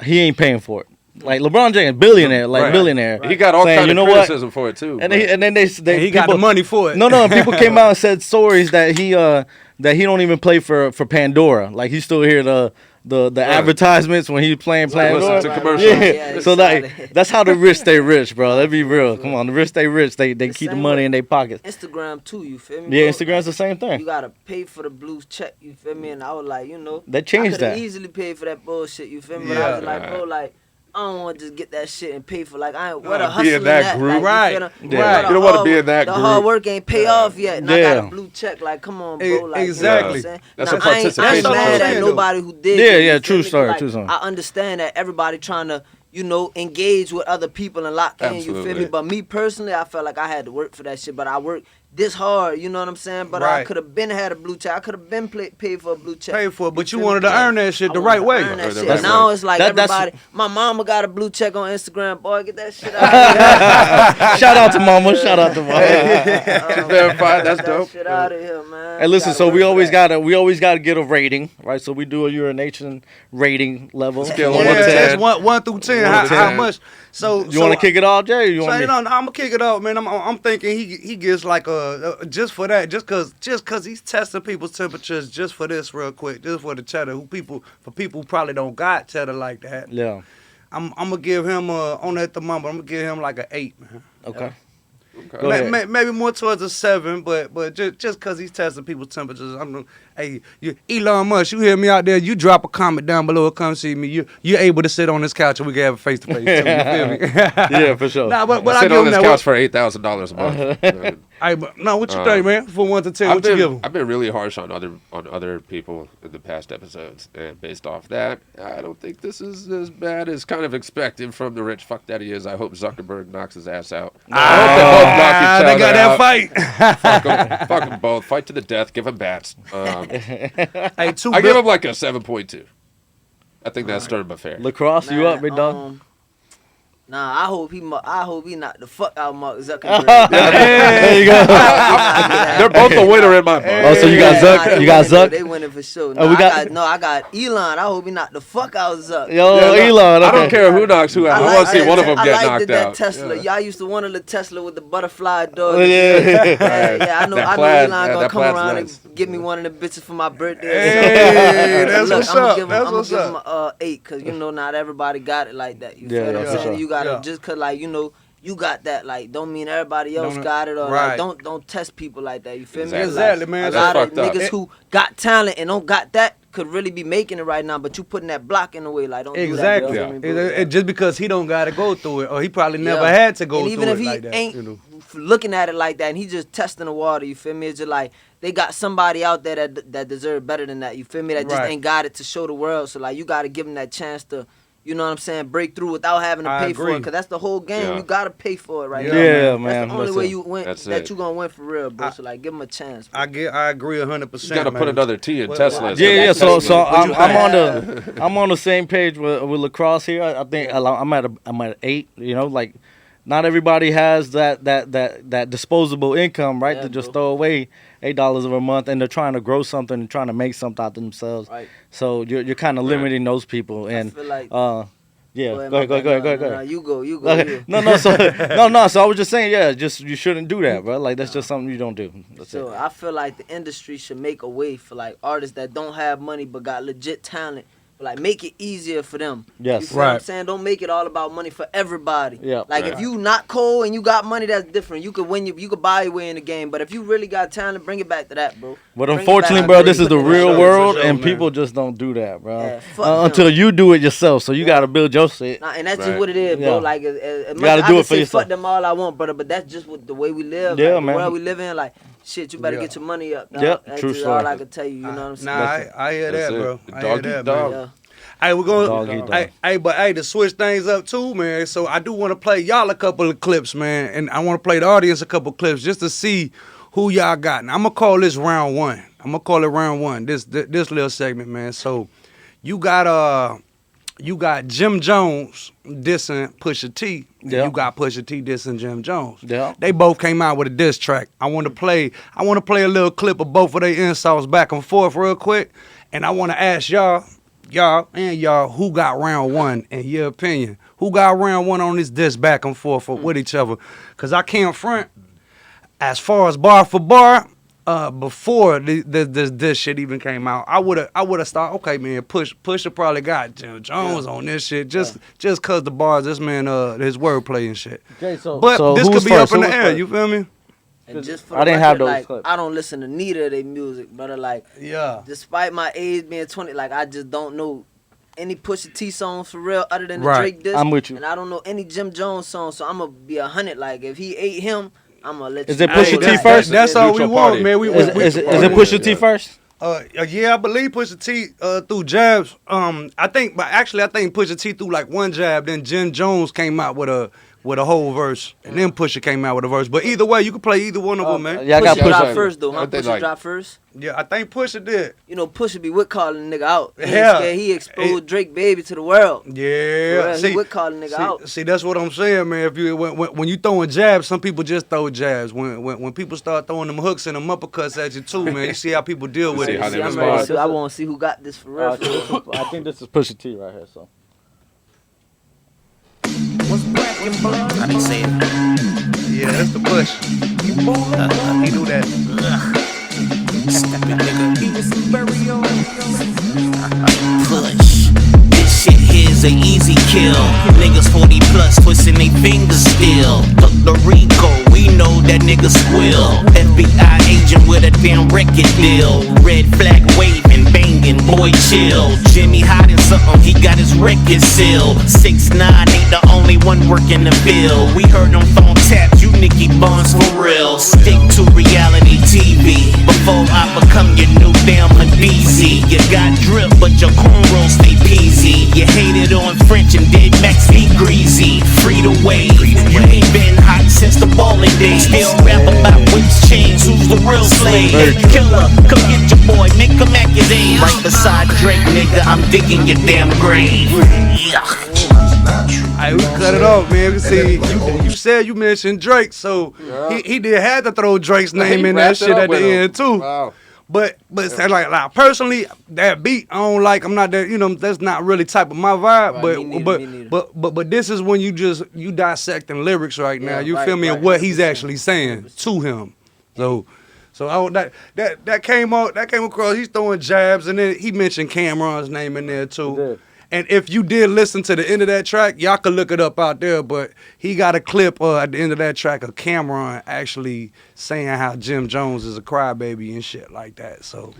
he ain't paying for it. Like LeBron James, billionaire, Right. billionaire. He got all saying, kind you of know what? criticism for it too. And but- then they And he got the people- money for it. No, people came out and said stories that he don't even play for Pandora. Like he still hear the advertisements when he's playing Pandora. Listen to commercials. Yeah. So like that's how the rich stay rich, bro. Let's be real. Come on, the rich stay rich. They keep the same money way- in their pockets. Instagram too, you feel me? Yeah, bro? Instagram's the same You thing. gotta pay for the blue check, you feel me? And I was like, They changed I that. could easily pay for that bullshit, you feel me? But I was Yeah. like, bro, like, I don't want to just get that shit and pay for like I ain't what Nah, a be hustle in in that that group. like, Right. You, feel me? Right. The You don't wanna hard be in work- that The group. hard work ain't pay off yet. And I Yeah. got a blue check. Like, come on, bro. Like, Exactly. You know what I'm saying? That's Now, a I ain't participation mad program. at nobody who did. Yeah, it, yeah, you true feel me? story, Like, true story. I understand that everybody trying to, engage with other people and lock in. You feel Absolutely. me? But me personally, I felt like I had to work for that shit. But I worked this hard. You know what I'm saying? But I Right. could have been had a blue check. I could have been paid for a blue check. Pay for it, but you feel wanted me? to earn that shit I the wanted right to way. earn that The shit. right Now way. it's like That's- everybody. My mama got a blue check on Instagram. Boy, get that shit out. Shout out to Mama. Shout out to Mama. Verified, that's Get dope. that shit out of here, man. Hey, listen. Gotta So work we for always that. gotta get a rating, right? So we do a urination rating level. Scale of Yeah, 1 to 10. that's 1 through 10. 1 How, to how 10. much? So You want to kick it off, Jay? Or you So want me? I'm gonna kick it off, man. I'm thinking he gets like just for that, just cause he's testing people's temperatures just for this real quick, just for the cheddar. People who probably don't got cheddar like that. Yeah. I'm gonna give him on that thermometer. I'm gonna give him like an 8, man. Okay. Okay. Go ahead. Maybe more towards a 7, but just cause he's testing people's temperatures. Hey, Elon Musk, you hear me out there? You drop a comment down below, come see me. You're able to sit on this couch and we can have a face to face too. You feel me? Yeah, for sure. Nah, but I I sit give on him this that. couch for $8,000 a month. What you think, man? From 1 to 10, what you give him? I've been really harsh on other people in the past episodes, and based off that, I don't think this is as bad as kind of expected from the rich fuck that he is. I hope Zuckerberg knocks his ass out. I hope they both knock each other They got that out. fight. Fuck them both. Fight to the death. Give them bats. Hey, I give him like a 7.2. I think that's starting my fair. Lacrosse, you up, big dog? Nah, I hope he knocked the fuck out of Mark Zuckerberg. There you go. They're both the winner in my book. Oh, so you got Zuck? They You got winning, Zuck? They winning for sure. Oh, No, we I got Elon. I hope he knocked the fuck out of Zuck. Yo, Yeah, no, Elon. I Okay. don't care who knocks who out. I want to see one of them get knocked that out. Tesla. Yeah. I used to want a little Tesla with the butterfly dog. Oh, yeah. Yeah, I know That Elon plaid- gonna that come plaid's around nice. and give me one of the bitches for my birthday. Hey, that's Look, what's I'ma up. give him- That's I'ma what's give him up. a 8 because not everybody got it like that. You Yeah, feel what yeah, I'm for saying? sure. You gotta Yeah. just cause you got that don't mean everybody else Don't- got it or right. don't test people like that. You feel Exactly. me? Exactly, man. A That's lot of fucked up. niggas who got talent and don't got that could really be making it right now, but you putting that block in the way. Like don't Exactly. do that. You feel me, bro? Just because he don't got to go through it, or he probably never Yeah. had to go and through even it if he like that. ain't you know. looking at it like that and he just testing the water, you feel me? It's just like they got somebody out there that deserve better than that, you feel me? That just Right. ain't got it to show the world. So like you got to give them that chance to, you know what I'm saying, break through without having to I pay for agree. it, because that's the whole game. Yeah. You got to pay for it right Yeah, now. Yeah, That's man. the only That's way it. you win, That's that it. you going to win for real, bro. So like give them a chance. Bro. I agree 100%. You got to put another T in Well, Tesla. well, Yeah, yeah. So What you I'm on the same page with Lacrosse here. I think I'm at 8. You know, like not everybody has that disposable income, right? Yeah, to just bro. throw away $8 a month, and they're trying to grow something and trying to make something out of themselves. Right. So you're kind of limiting those people, and feel like- Yeah, go ahead. No, you go. Okay. You. No. So I was just saying, just you shouldn't do that, bro. Like that's just something you don't do. That's So it. I feel like the industry should make a way for like artists that don't have money but got legit talent. Like make it easier for them. Yes. You feel what I'm saying? Don't make it all about money for everybody. Yeah. Like if you not cold and you got money, that's different. You could win. You could buy your way in the game. But if you really got talent, bring it back to that, bro. But Bring it unfortunately, back bro, to this is the put it real in world, sure, and man. people just don't do that, bro. Yeah, fuck them. Until you do it yourself, so you gotta build your shit. Nah, and that's Right. just what it is, bro. Yeah. Like, You gotta do I it for say yourself. fuck them all I want, brother, but that's just what the way we live. Yeah, like, man. The world we live in, like, shit, you better Yeah. get your money up. Dog. Yep, That's true just story. all I can tell you. You know what I'm saying? Nah, I hear That's that, it. bro. I hear Dog eat that, dog. man. Yeah. Hey, we're going. Dog eat dog. Hey, to switch things up too, man. So I do want to play y'all a couple of clips, man, and I want to play the audience a couple of clips just to see who y'all got. And I'm gonna call this round one. I'm gonna call it round one. This little segment, man. So you got Jim Jones dissing Pusha T. and Yeah. You got Pusha T dissing Jim Jones. Yeah. They both came out with a diss track. I want to play a little clip of both of their insults back and forth real quick, and I want to ask y'all who got round one in your opinion. Who got round one on this diss back and forth with each other? Because I can't front as far as bar for bar. Before this shit even came out, I would have thought, okay, man, Pusha probably got Jim Jones on this shit just cause the bars, this man, his wordplay and shit. Okay, so But this who's could be first? up in Who the was air. first? You feel me? And just for I the didn't record, have those like, clips. I don't listen to neither of their music, brother. Like, Yeah. despite my age being 20, like, I just don't know any Pusha T songs for real other than the Right. Drake disc. I'm with you. And I don't know any Jim Jones songs, so I'm going to be 100. Like, if he ate him, I'm going to let Is you it know Pusha T that. first? That's all we Neutral want, party. man. Is it party. Pusha T Yeah. first? Yeah, I believe Pusha T threw jabs. I think Pusha T threw like one jab. Then Jim Jones came out with a whole verse, and then Pusha came out with a verse. But either way, you can play either one of them, man. Yeah, I got Pusha dropped Pusha. first, though, huh? I think, Pusha like- dropped first. Yeah, I think Pusha did. You know, Pusha be with calling a nigga out. He ain't Yeah. scared. He exposed Drake baby to the world. Yeah, For real, he would call a nigga out. See, that's what I'm saying, man. If you when you throwing jabs, some people just throw jabs. When people start throwing them hooks and them uppercuts at you too, man, you see how people deal with See it. how they I'm respond. ready to see, I want to see who got this for real. I think this is Pusha T right here. So I didn't say it. Yeah, that's the push. He do that. Stupid nigga. Push. This shit here's an easy kill. Niggas 40 plus twisting they fingers still. Look the Rico, we know that nigga squill. FBI agent with a damn record deal. Red flag waving, banging, boy chill. Jimmy hiding something, he got his record sealed. 6'9" ain't the only one working the bill. We heard them phone taps, you Nicky Bonds for real. Stick to reality TV before I become your new damn Hadizi. You got drip, but your cornrows stay peasy. You hated on French and did Max be greasy. Free to wave, you ain't been hot since the ballin' days. Still rap about whips, chains, who's the real slave? Killer, come get your boy, make him act his age. Right beside Drake, nigga, I'm digging your damn grave. Hey, we cut it off, man. We see you said you mentioned Drake, so he did have to throw Drake's name in that wrapped it shit up at the with him. end too. Wow. But like personally, that beat I don't like. I'm not that, you know, that's not really type of my vibe. Right, me neither. But this is when you dissecting lyrics right now. Yeah, You right, feel me? right, And what he's 100%. actually saying to him. So that came across. He's throwing jabs, and then he mentioned Cameron's name in there too. He did. And if you did listen to the end of that track, y'all could look it up out there. But he got a clip at the end of that track of Cameron actually saying how Jim Jones is a crybaby and shit like that. So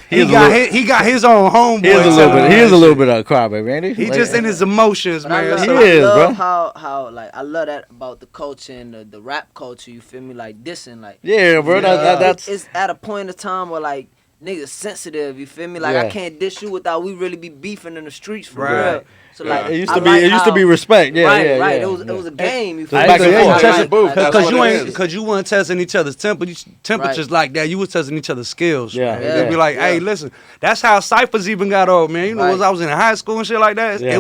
he got his own homeboy. he is a little telling bit. him He is that a little shit. bit of a crybaby, ain't he? He just in his emotions, But I man. love, So- He is, I love bro. how like I love that about the culture and the rap culture. You feel me? Like dissing, like Yeah, bro. That's it's at a point of time where like niggas sensitive. You feel me? Like Yeah. I can't diss you without we really be beefing in the streets for Right. real. So like it used I to be. like It used to how- be respect. Yeah, right, yeah, right. yeah. It was a game. You feel Back me? and forth. Like, Test the booth. That's Cause what you it ain't, is. cause you weren't testing each other's temperatures like that. You was testing each other's skills. Yeah. man. Yeah. They'd be like, hey, listen, that's how ciphers even got old, man. You know, as I was in high school and shit like that, Yeah.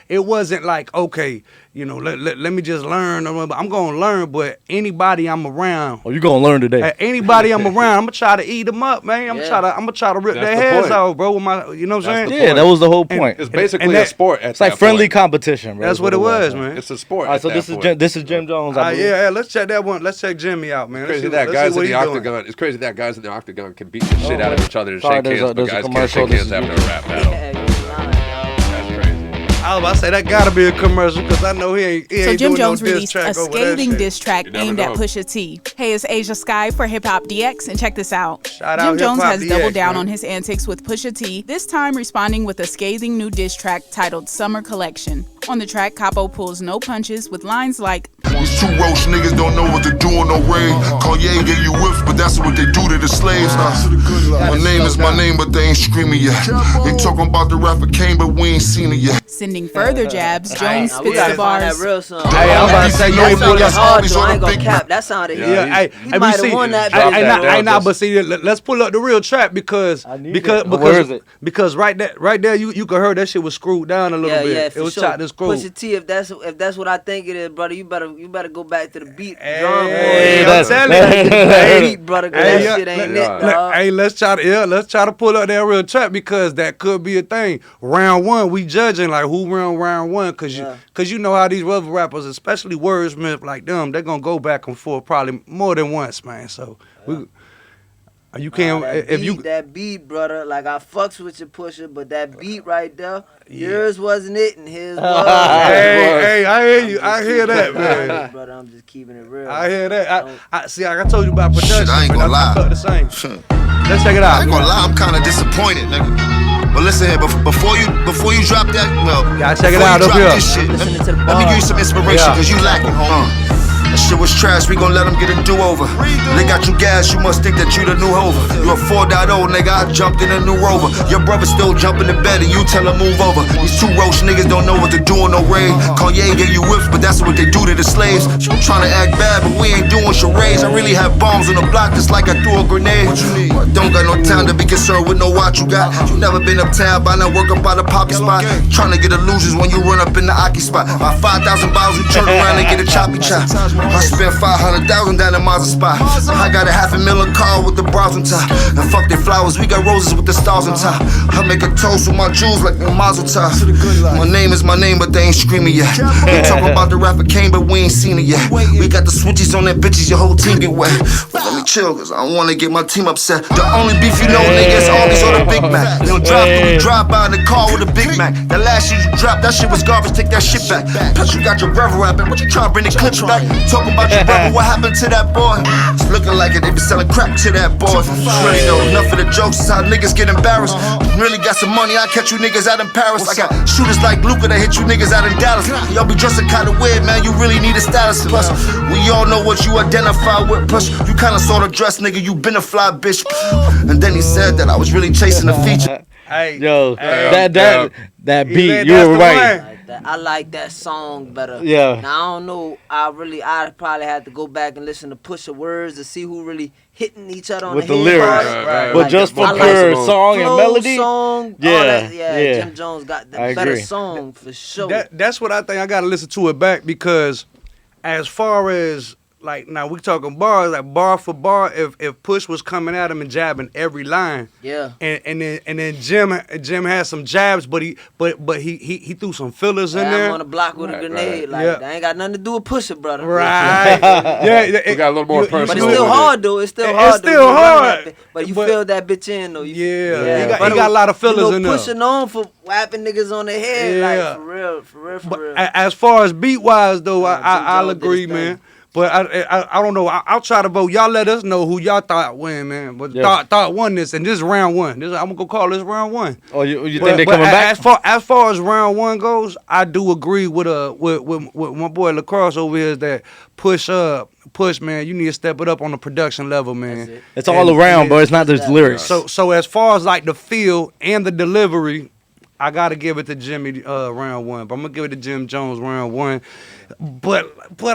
it wasn't like, okay, you know, let me just learn. I'm gonna learn, but anybody I'm around, Oh, you gonna learn today? anybody I'm around, I'm gonna try to eat them up, man. I'm Yeah. gonna try to rip That's their the heads point. off, bro. With my, you know what I'm That's saying? the Yeah, that was the whole And- point. It's basically and a that- sport at It's like friendly competition, bro. That's what it was, man. It's a sport. All right, so this is Jim Jones. I believe. Yeah, let's check that one. Let's check Jimmy out, man. It's crazy that guys in the octagon. It's crazy that guys in the octagon can beat the shit out of each other and shake hands, but guys can't shake hands after a rap battle. That's crazy. I was about to say that gotta be a commercial because I know he ain't. So Jim doing Jones no diss released track a over that scathing shit. diss track You never aimed know. at Pusha T. Hey, it's Asia Sky for Hip Hop DX, and check this out. Shout out Jim Jones Hip Hop has DX, doubled down man. on his antics with Pusha T, this time responding with a scathing new diss track titled Summer Collection. On the track, Capo pulls no punches with lines like, These two roach niggas don't know what to do on no raid. Kanye gave you whips, but that's what they do to the slaves. My name is my name, but they ain't screaming yet. They talking about the rapper came, but we ain't seen it yet. sending further jabs. Jones We spits gotta the find that bars. real song. Hey, I'm about to say, that you sounded that's hard, always though. on I ain't the gonna big cap. man. That sounded Yeah, he might have won that battle. but see, let's pull up the real track because Where is it? because right there you could hear that shit was screwed down a little Yeah, bit. yeah, It for was sure. chopped and screwed. Pusha T, if that's what I think it is, brother, you better go back to the beat. Hey, drum hey, board. I'm telling you. Hey, Beat, brother, 'cause Hey, that shit ain't yeah. it, dog. Hey, let's try to pull up that real track because that could be a thing. Round one, we judging like who won round one because you know how these other rappers, especially wordsmith like them, they're gonna go back and forth probably more than once, man. So you can't That beat, brother, like I fucks with your Pusher, but that beat right there, yours wasn't it and his was. Hey, I hear you. I hear that, man. Brother, I'm just keeping it real. I hear that. I see. Like I told you about production. Shit, I ain't man, gonna lie. I cut the same. Let's check it I out. ain't gonna lie, I'm kinda disappointed, nigga. But listen here, before you drop that, well, Gotta check it before out you up drop here. this shit, Listening to the let me bar. give you some inspiration, Yeah. cause you lacking, homie. That shit was trash, we gon' let them get a do-over. They got you gas, you must think that you the new Hover. You a 4.0, nigga, I jumped in a new Rover. Your brother still jumping in bed and you tell him move over. These two roach niggas don't know what to do on no raid. Kanye gave you whips, but that's what they do to the slaves. You tryna act bad, but we ain't doing charades. I really have bombs on the block just like I threw a grenade. Don't got no time to be concerned with no watch you got. You never been uptown, by now work up by the poppy spot. Tryna get illusions when you run up in the Aki spot. By 5,000 bottles, you turn around and get a choppy chop. I spent 500,000 down in Mazda spot. I got a $500,000 car with the bras on top. And fuck they flowers, we got roses with the stars on top. I make a toast with my jewels like a mazel tov. My name is my name, but they ain't screaming yet. They talk about the rapper came, but we ain't seen it yet. We got the switches on that bitches, your whole team get wet. But let me chill, cause I don't wanna get my team upset. The only beef you know, nigga, is all these other Big Mac. You drive by in the car with a Big Mac. That last shit you dropped, that shit was garbage, take that shit back. Plus you got your brother rapping, what you tryna bring the clips back? Talking about your brother, what happened to that boy? It's looking like it, they been selling crack to that boy. Really though, enough of the jokes is how niggas get embarrassed. Really got some money, I catch you niggas out in Paris. I got shooters like Luca that hit you niggas out in Dallas. Y'all be dressing kinda weird, man, you really need a stylist. Plus, we all know what you identify with. Plus, you kinda sorta dress, nigga, you been a fly bitch. And then he said that I was really chasing a feature. Hey, Yo, that He beat, said you that's were the right. one. I like that song better. Yeah. Now I don't know. I probably had to go back and listen to Pusha words to see who really hitting each other on With the the head lyrics. harder. Right. But just for I like pure some song and flow, melody, song, all Yeah, that, yeah. Jim Jones got the I better agree. song for sure. That's what I think. I gotta listen to it back because, as far as like now we talking bars, like bar for bar. If Push was coming at him and jabbing every line, Yeah. and then Jim had some jabs, but he threw some fillers in I'm there. on the block with a grenade. Like Yeah. that ain't got nothing to do with Pusha, brother. Right. Yeah. We got a little more But personal. it's still with it. hard though. It's still It's hard. still though. You hard. run that but you But- feel that bitch in though. Yeah. He But got a lot of fillers in there. Pusha known for whapping niggas on their head. Yeah. Like for real. But as far as beat wise though, I'll Jones did agree, his thing. man. But I don't know. I'll try to vote. Y'all let us know who y'all thought win, man. But Yeah. thought won this, and this is round one. I'm gonna go call this round one. Oh, you But- think they but coming back? As far as round one goes, I do agree with my boy Lacrosse over here is that push, man. You need to step it up on the production level, man. It's all around, but it's not just lyrics. So as far as like the feel and the delivery, I gotta give it to Jimmy round one. But I'm gonna give it to Jim Jones round one. But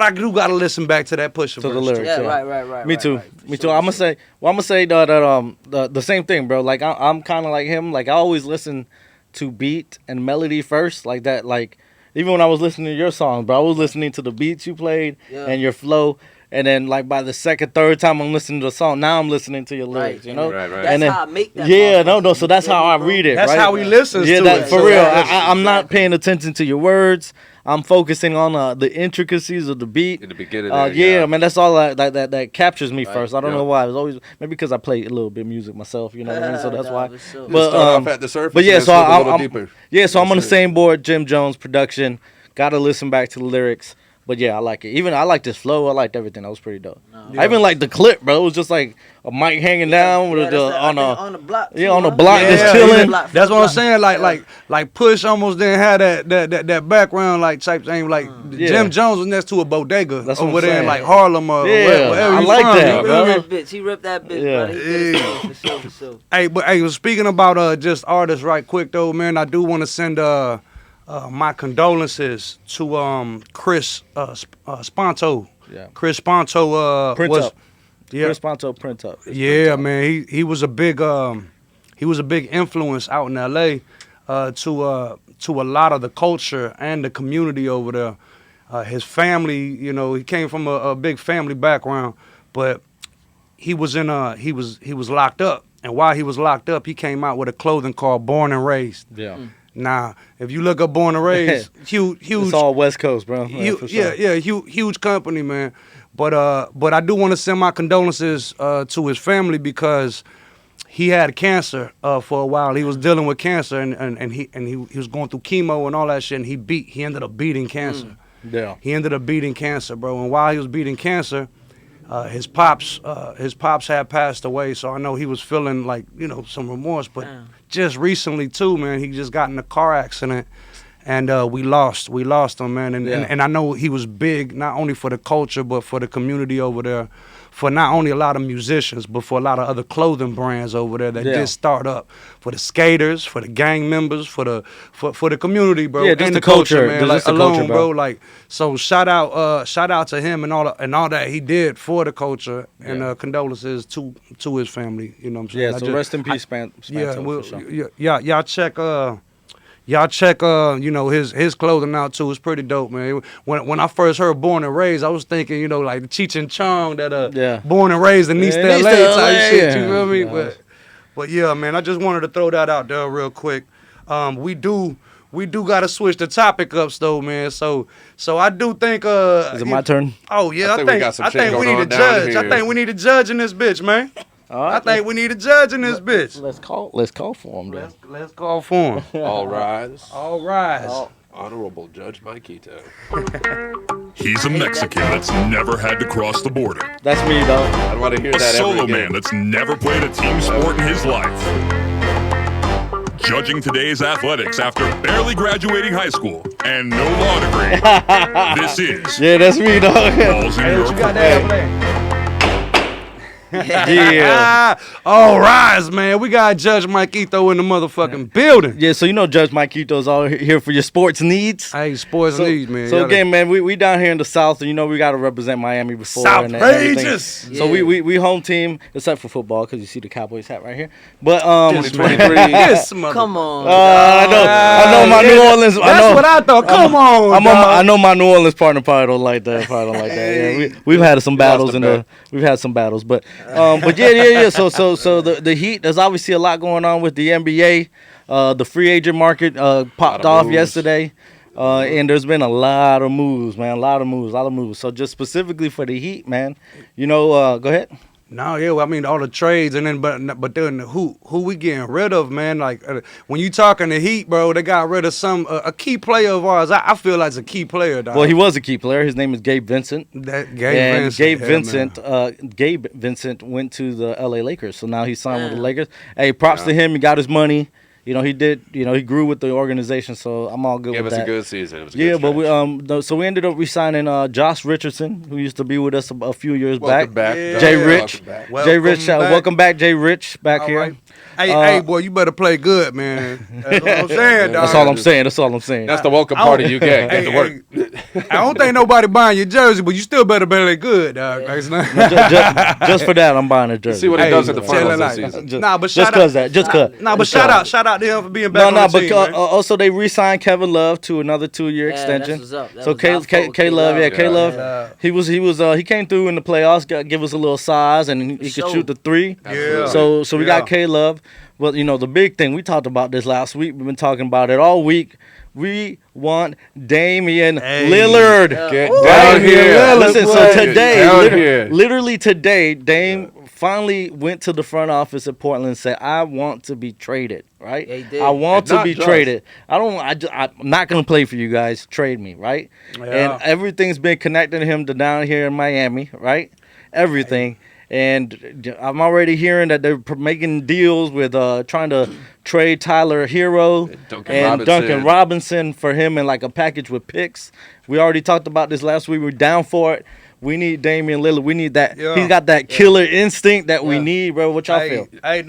I do gotta listen back to that Pusha To the verse, lyrics. Yeah, Yeah. right. Me too. Right, for Me too. sure, I'm for gonna say that the same thing, bro. Like I'm kind of like him. Like I always listen to beat and melody first, like that. Like even when I was listening to your song, bro, I was listening to the beats you played Yeah. and your flow. And then like by the second, third time I'm listening to the song, now I'm listening to your lyrics, you know? Right. That's And then, how I make that. yeah, motherfucker, no. So that's how I read it. That's right? how he listens Yeah, to that it. for So real. that's- I'm not paying attention to your words. I'm focusing on the intricacies of the beat. In the beginning, Yeah, man, that's all that captures me first. I don't yeah. know why. It was always maybe because I play a little bit of music myself. You know what I mean? So that's why. Just start off at the surface. But yeah, and so then slip a little I'm deeper. yeah, so I'm on the That's it. same board. Jim Jones production. Got to listen back to the lyrics. But yeah, I like it. Even I like this flow. I liked everything. That was pretty dope. I even liked the clip, bro. It was just like a mic hanging down with on the block. yeah, on the block Yeah, just chilling. That's what I'm saying. Like Push almost didn't have that background like type thing. Like Jim Jones was next to a bodega That's what over I'm there in saying. like Harlem or Yeah, wherever I he like from, that, you bro. feel me? He ripped that bitch, Yeah. brother. He did his thing, for sure. Hey, but hey, speaking about just artists, right quick though, man, I do want to send my condolences to Chris Sponto. Yeah. Chris Sponto Print was up. yeah Chris Ponto print up. yeah man he was a big influence out in L.A. To a lot of the culture and the community over there. His family, you know, he came from a big family background, but he was locked up, and while he was locked up, he came out with a clothing called Born and Raised. Yeah. Now, if you look up Born and Raised, huge, It's all West Coast, bro. For sure. huge company, man. But I do want to send my condolences to his family because he had cancer for a while. He was dealing with cancer, and he was going through chemo and all that shit. And he ended up beating cancer. Yeah. He ended up beating cancer, bro. And while he was beating cancer, his pops had passed away. So I know he was feeling like, you know, some remorse. But just recently too, man, he just got in a car accident, and we lost him, man. And I know he was big not only for the culture but for the community over there, for not only a lot of musicians but for a lot of other clothing brands over there that did start up, for the skaters, for the gang members, for the community, bro. Yeah, just and the culture, man. just Like the alone, culture, bro. bro. Like, so shout out to him and all that he did for the culture, and condolences to his family. You know what I'm saying? Yeah, so rest in peace, Spanto, for sure. Y'all check you know, his clothing out too. It's pretty dope, man. When I first heard Born and Raised, I was thinking, you know, like the Cheech and Chong that Born and Raised in East LA type shit. You feel me? But yeah, man, I just wanted to throw that out there real quick. We do gotta switch the topic ups though, man. So I do think Is it my turn? Oh yeah, I think we got some shit we going need on a down judge. here. I think we need a judge in this bitch, man. All right, I think we need a judge in this bitch. Let's call for him then. Let's call for him. All rise. All rise. Honorable Judge Mikito. He's a Mexican that's never had to cross the border. That's me, though. I want to hear A that solo every man game. that's never played a team sport in his life. Judging today's athletics after barely graduating high school and no law degree. This is Yeah, that's me, dog. Balls in Your What you got Court. there over there? Yeah. All rise, man. We got Judge Mikito in the motherfucking building. Yeah, so you know Judge Mikito's all here for your sports needs. Hey, sports needs, man. So Y'all again, man, we down here in the South, and you know we got to represent Miami before. and Southrageous. everything. So we home team, except for football, because you see the Cowboys hat right here. But 2023. This mother- Come on. I know my New Orleans. That's what I thought. Come on, I know my New Orleans partner probably don't like that. Yeah, we've had some battles we've had some battles, but yeah. So the Heat. There's obviously a lot going on with the NBA. The free agent market popped off yesterday, and there's been a lot of moves, man. A lot of moves. So just specifically for the Heat, man, you know, go ahead. No, yeah, well, I mean all the trades, and then but then who we getting rid of, man? Like when you talking the Heat, bro, they got rid of a key player of ours. I feel like it's a key player, dog. Well, he was a key player. His name is Gabe Vincent. Gabe Vincent went to the LA Lakers, so now he's signed with the Lakers. Hey, props to him. He got his money. You know, he did. You know, he grew with the organization, so I'm all good with that. Gave us a good season. It was a Yeah, good but so we ended up re-signing Josh Richardson, who used to be with us a few years Welcome back. Jay Josh. Rich. Welcome back. Jay Rich, welcome back, Jay Rich, back All here. right. Hey, boy, you better play good, man. That's what I'm saying, dog. That's all I'm saying. That's all I'm saying. That's the welcome party you get. Get to work. I don't think nobody buying your jersey, but you still better play good, dog. Just for that, I'm buying a jersey. See what he does in the finals this season. Just cause that. Shout out to him for being back on the team, man. Also they re-signed Kevin Love to another 2-year extension. So K Love, he came through in the playoffs, give us a little size, and he could shoot the 3. Yeah. So we got K Love. Well, the big thing, we talked about this last week. We've been talking about it all week. We want Damian Lillard. Get down here. Listen, so today, literally today, Dame finally went to the front office at Portland and said, I want to be traded, right? Yeah, he did. I want to be traded. I'm not going to play for you guys. Trade me, right? Yeah. And everything's been connecting him to down here in Miami, right? Everything. And I'm already hearing that they're making deals with trying to trade Tyler Hero and Duncan Robinson for him in like a package with picks. We already talked about this last week. We're down for it. We need Damian Lillard. We need that. Yeah. He's got that killer instinct that we need, bro. What y'all feel? I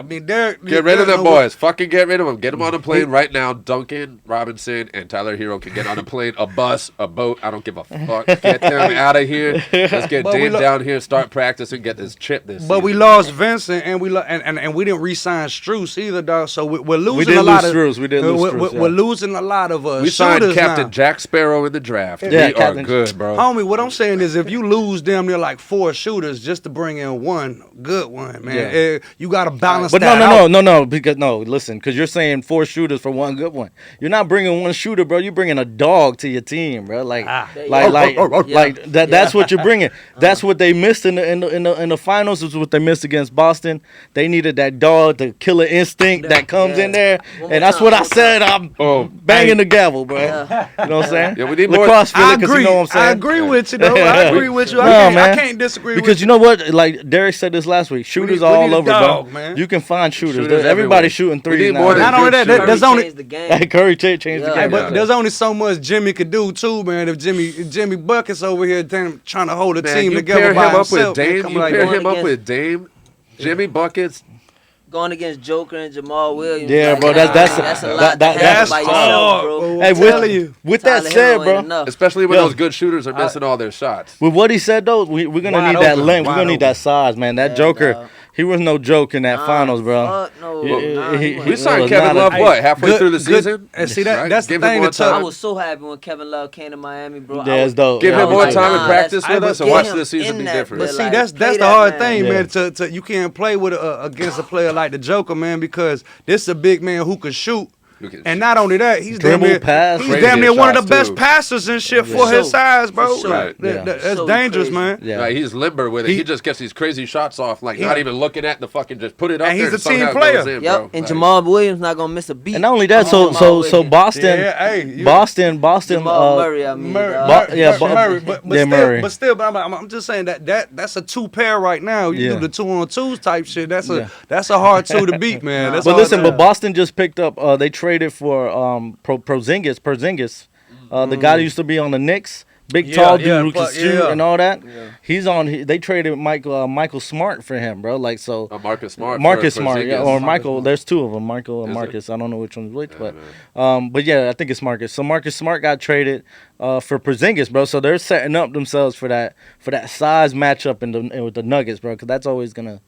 mean, get rid of them boys. Fucking get rid of them. Get them on a plane right now. Duncan Robinson and Tyler Hero can get on a plane, a bus, a boat. I don't give a fuck. Get them out of here. Let's get Dame down here, start practicing, get this chip this season. We lost Vincent and we didn't re-sign Strus either, dog. So we're losing a lot of Strus. We did lose Strus. We're losing a lot of we signed Captain now. Jack Sparrow in the draft. Yeah, we are good, bro. Homie, what I'm saying is if you lose damn near like 4 shooters just to bring in one good one, man, you got to balance that out. Because you're saying 4 shooters for one good one. You're not bringing one shooter, bro. You're bringing a dog to your team, bro. That's what you're bringing. That's what they missed in the finals. Is what they missed against Boston. They needed that dog, the killer instinct that comes in there, and that's what I said. I'm banging the gavel, bro. You know what I'm saying? Yeah, we need more. Lacrosse feeling, because you know what I'm saying. I agree with you, though. I agree with you. I can't disagree with you. Because you know what? Like Derek said this last week, shooters we all need a over, dog, bro. man. You can find shooters. Shooters Everybody's everywhere. shooting threes We need more now. than Not only that, there's only changed the game. Curry changed the game. but there's only so much Jimmy could do too, man. If Jimmy Buckets over here trying to hold a team together by himself, you pair him up with Dame, Jimmy Buckets. Going against Joker and Jamal Williams. Yeah, bro, that's a lot to handle by yourself, bro. Hey, with that said, bro, especially when those good shooters are missing all their shots. With what he said though, we're gonna need that length. We're gonna need that size, man. That Joker. Dog. He was no joke in that finals, bro. We signed Kevin Love halfway through the season. And see that's the thing. I was so happy when Kevin Love came to Miami, bro. Yeah, it's dope. Give him more time and practice with us, and watch this season be different. But see, that's the hard thing, man. You can't play with against a player like the Joker, man, because this is a big man who can shoot. And not only that, he's damn near one of the best passers and shit for his size, bro. That's dangerous, man. Yeah, he's limber with it. He just gets these crazy shots off, like not even looking at the fucking, just put it up and there. He's a team player. Yep. And Jamal Williams not gonna miss a beat. And not only that, so Boston. Jamal Murray, I mean. Murray. Murray. But still, I'm just saying that's a 2 pair right now. You do the 2-on-2s type shit. That's a hard 2 to beat, man. But listen, Boston just picked up. They traded for Porzingis, the guy who used to be on the Knicks, tall dude who can shoot and all that. Yeah. He's on. They traded Michael Smart for him, bro. Like so. Marcus Smart. Marcus Smart, or Michael. There's 2 of them, Michael and Marcus. I don't know which one's which, but yeah, I think it's Marcus. So Marcus Smart got traded for Porzingis, bro. So they're setting up themselves for that size matchup with the Nuggets, bro. Because that's always gonna.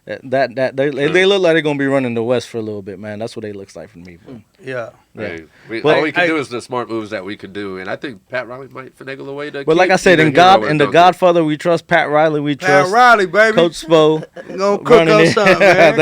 They look like they're gonna be running the West for a little bit, man. That's what they looks like for me, bro. Yeah. Hey, all we can do is the smart moves that we can do, and I think Pat Riley might finagle the way to. But like I said, in the Godfather, we trust Pat Riley. We trust Pat Riley, baby. Coach Spo. Gonna cook up something, man.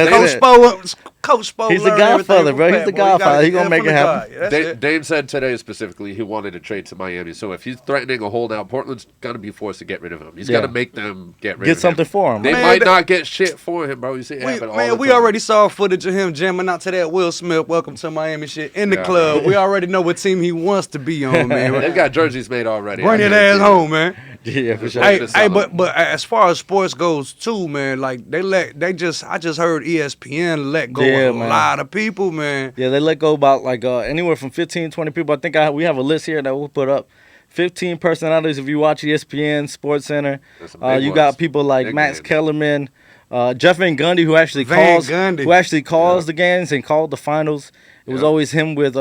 Coach Spo. He's the Godfather, bro. He's the Godfather. He's gonna make it happen. Dame said today specifically he wanted to trade to Miami. So if he's threatening a holdout, Portland's gonna be forced to get rid of him. He's gotta make them get rid of him. Get something for him. They might not get shit for him, bro. You see it happen all the time. We already saw footage of him jamming out to that Will Smith "Welcome to Miami" shit in the club. We already know what team he wants to be on, man. They've got jerseys made already. Bring that ass home, man. Yeah, for sure. Hey, but as far as sports goes too, man, like I just heard ESPN let go of a lot of people, man. Yeah, they let go about like anywhere from 15, 20 people. I think we have a list here that we'll put up. 15 personalities. If you watch ESPN, Sports Center, you got people like Max Kellerman, Jeff Van Gundy, who actually Van calls Gundy. the games and called the finals. It was always him with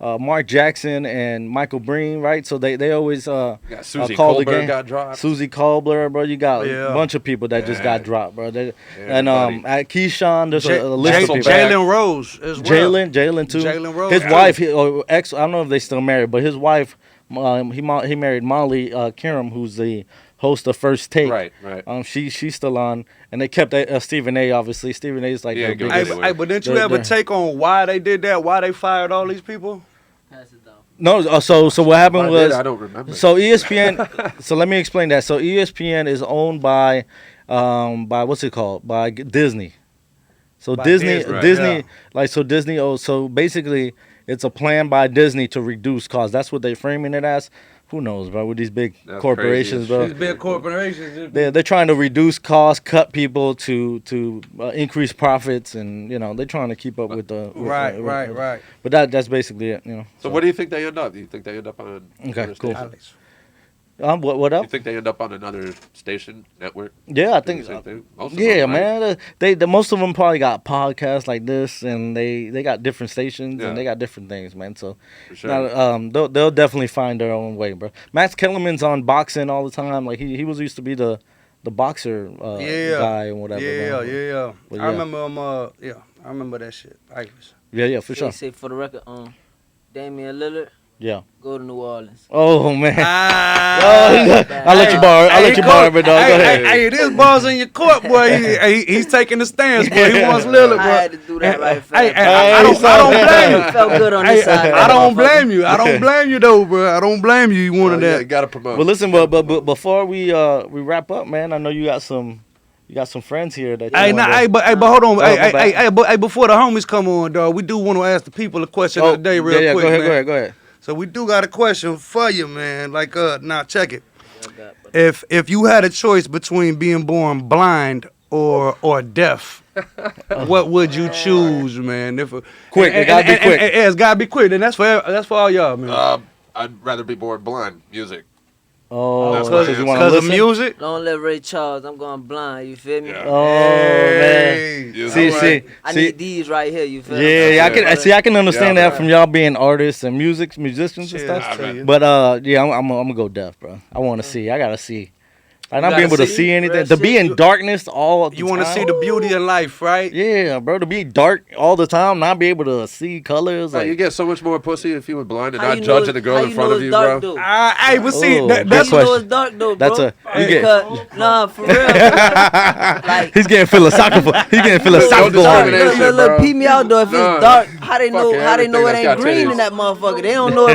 Mark Jackson and Michael Breen, right? So they always Susie call the Colbert game. got dropped. Susie Colbert, bro. You got Yeah. a bunch of people that just got dropped, bro. And Everybody. at Keyshawn, there's a list of people. Jalen Rose as well. Jalen too. Jalen Rose. His too. wife, I don't know if they still married, but his wife, he married Molly Kiram, who's the host of First Take. Right. She's still on, and they kept Stephen A. Obviously, Stephen A. is like Yeah, their good biggest- way. But didn't you ever take on why they did that? Why they fired all these people? Pass it down. No, so what happened was I don't remember. So ESPN. So let me explain that. So ESPN is owned by what's it called? By Disney. So By Disney, Disney, right, Disney, yeah. like so Disney. Oh, so basically, it's a plan by Disney to reduce costs. That's what they're framing it as. Who knows, bro? With these big That's corporations, crazy as bro. These big corporations. They're trying to reduce costs, cut people to increase profits, and they're trying to keep up with the Right. But that's basically it, So what do you think they end up? Do you think they end up on Okay, another cool. station? Alex. What Do up? you think they end up on another station network? Yeah, I think Most of them, yeah, right? man. They most of them probably got podcasts like this, and they got different stations Yeah. and they got different things, man. So For sure. they'll definitely find their own way, bro. Max Kellerman's on boxing all the time. Like he was used to be the boxer guy and whatever. man. Yeah. But I remember I remember that shit. Yeah, for sure. Say for the record, Damian Lillard, Yeah. go to New Orleans. Oh man. Ah, I'll let you borrow. I'll let you borrow it, dog. Go ahead. Hey, this ball's in your court, boy. He's taking the stance, boy. He wants Lillard, I bro. had to do that right fast. I don't blame you. Felt good on this side. I don't blame you. I don't blame you though, bro. I don't blame you. You wanted Yeah, that. you gotta promote. But listen, but before we wrap up, man, I know you got some friends here that. But hold on. go back. But before the homies come on, dog, we do want to ask the people a question of the day real quick, man. Go ahead. So we do got a question for you, man. Like, now check it. If you had a choice between being born blind or deaf, what would you choose, man? Quick, it gotta be quick. It's gotta be quick, and that's for all y'all, man. I'd rather be born blind. Music. Oh, That's because you want to Because of listen. music. Don't let Ray Charles. I'm going blind. You feel me? Yeah. Oh man. Yeah. See. I need these right here. You feel me? Yeah, I can understand Yeah, that from y'all being artists and musicians and Shit, stuff. I tell you. But I'm gonna go deaf, bro. I want to see. I gotta see. Like not gotta being able to see? see anything. Real To be shit. in darkness all the You want to time. see the beauty of life, right? Yeah, bro. To be dark all the time, not be able to see colors. Like, Like you get so much more pussy if you were blind and How not you know judging it's- the girl how in front know of it's you, dark, bro. though? Hey, but see, Oh, that's good How you know question. it's dark though, bro? That's a- you get- Nah, for real. Like, he's getting philosophical. He's getting philosophical on discriminate. it. Shit, look, bro. peep me out though. If Nah. it's dark, how they know? Fucking How they know it everything ain't that's got green titties. in that motherfucker? They don't know.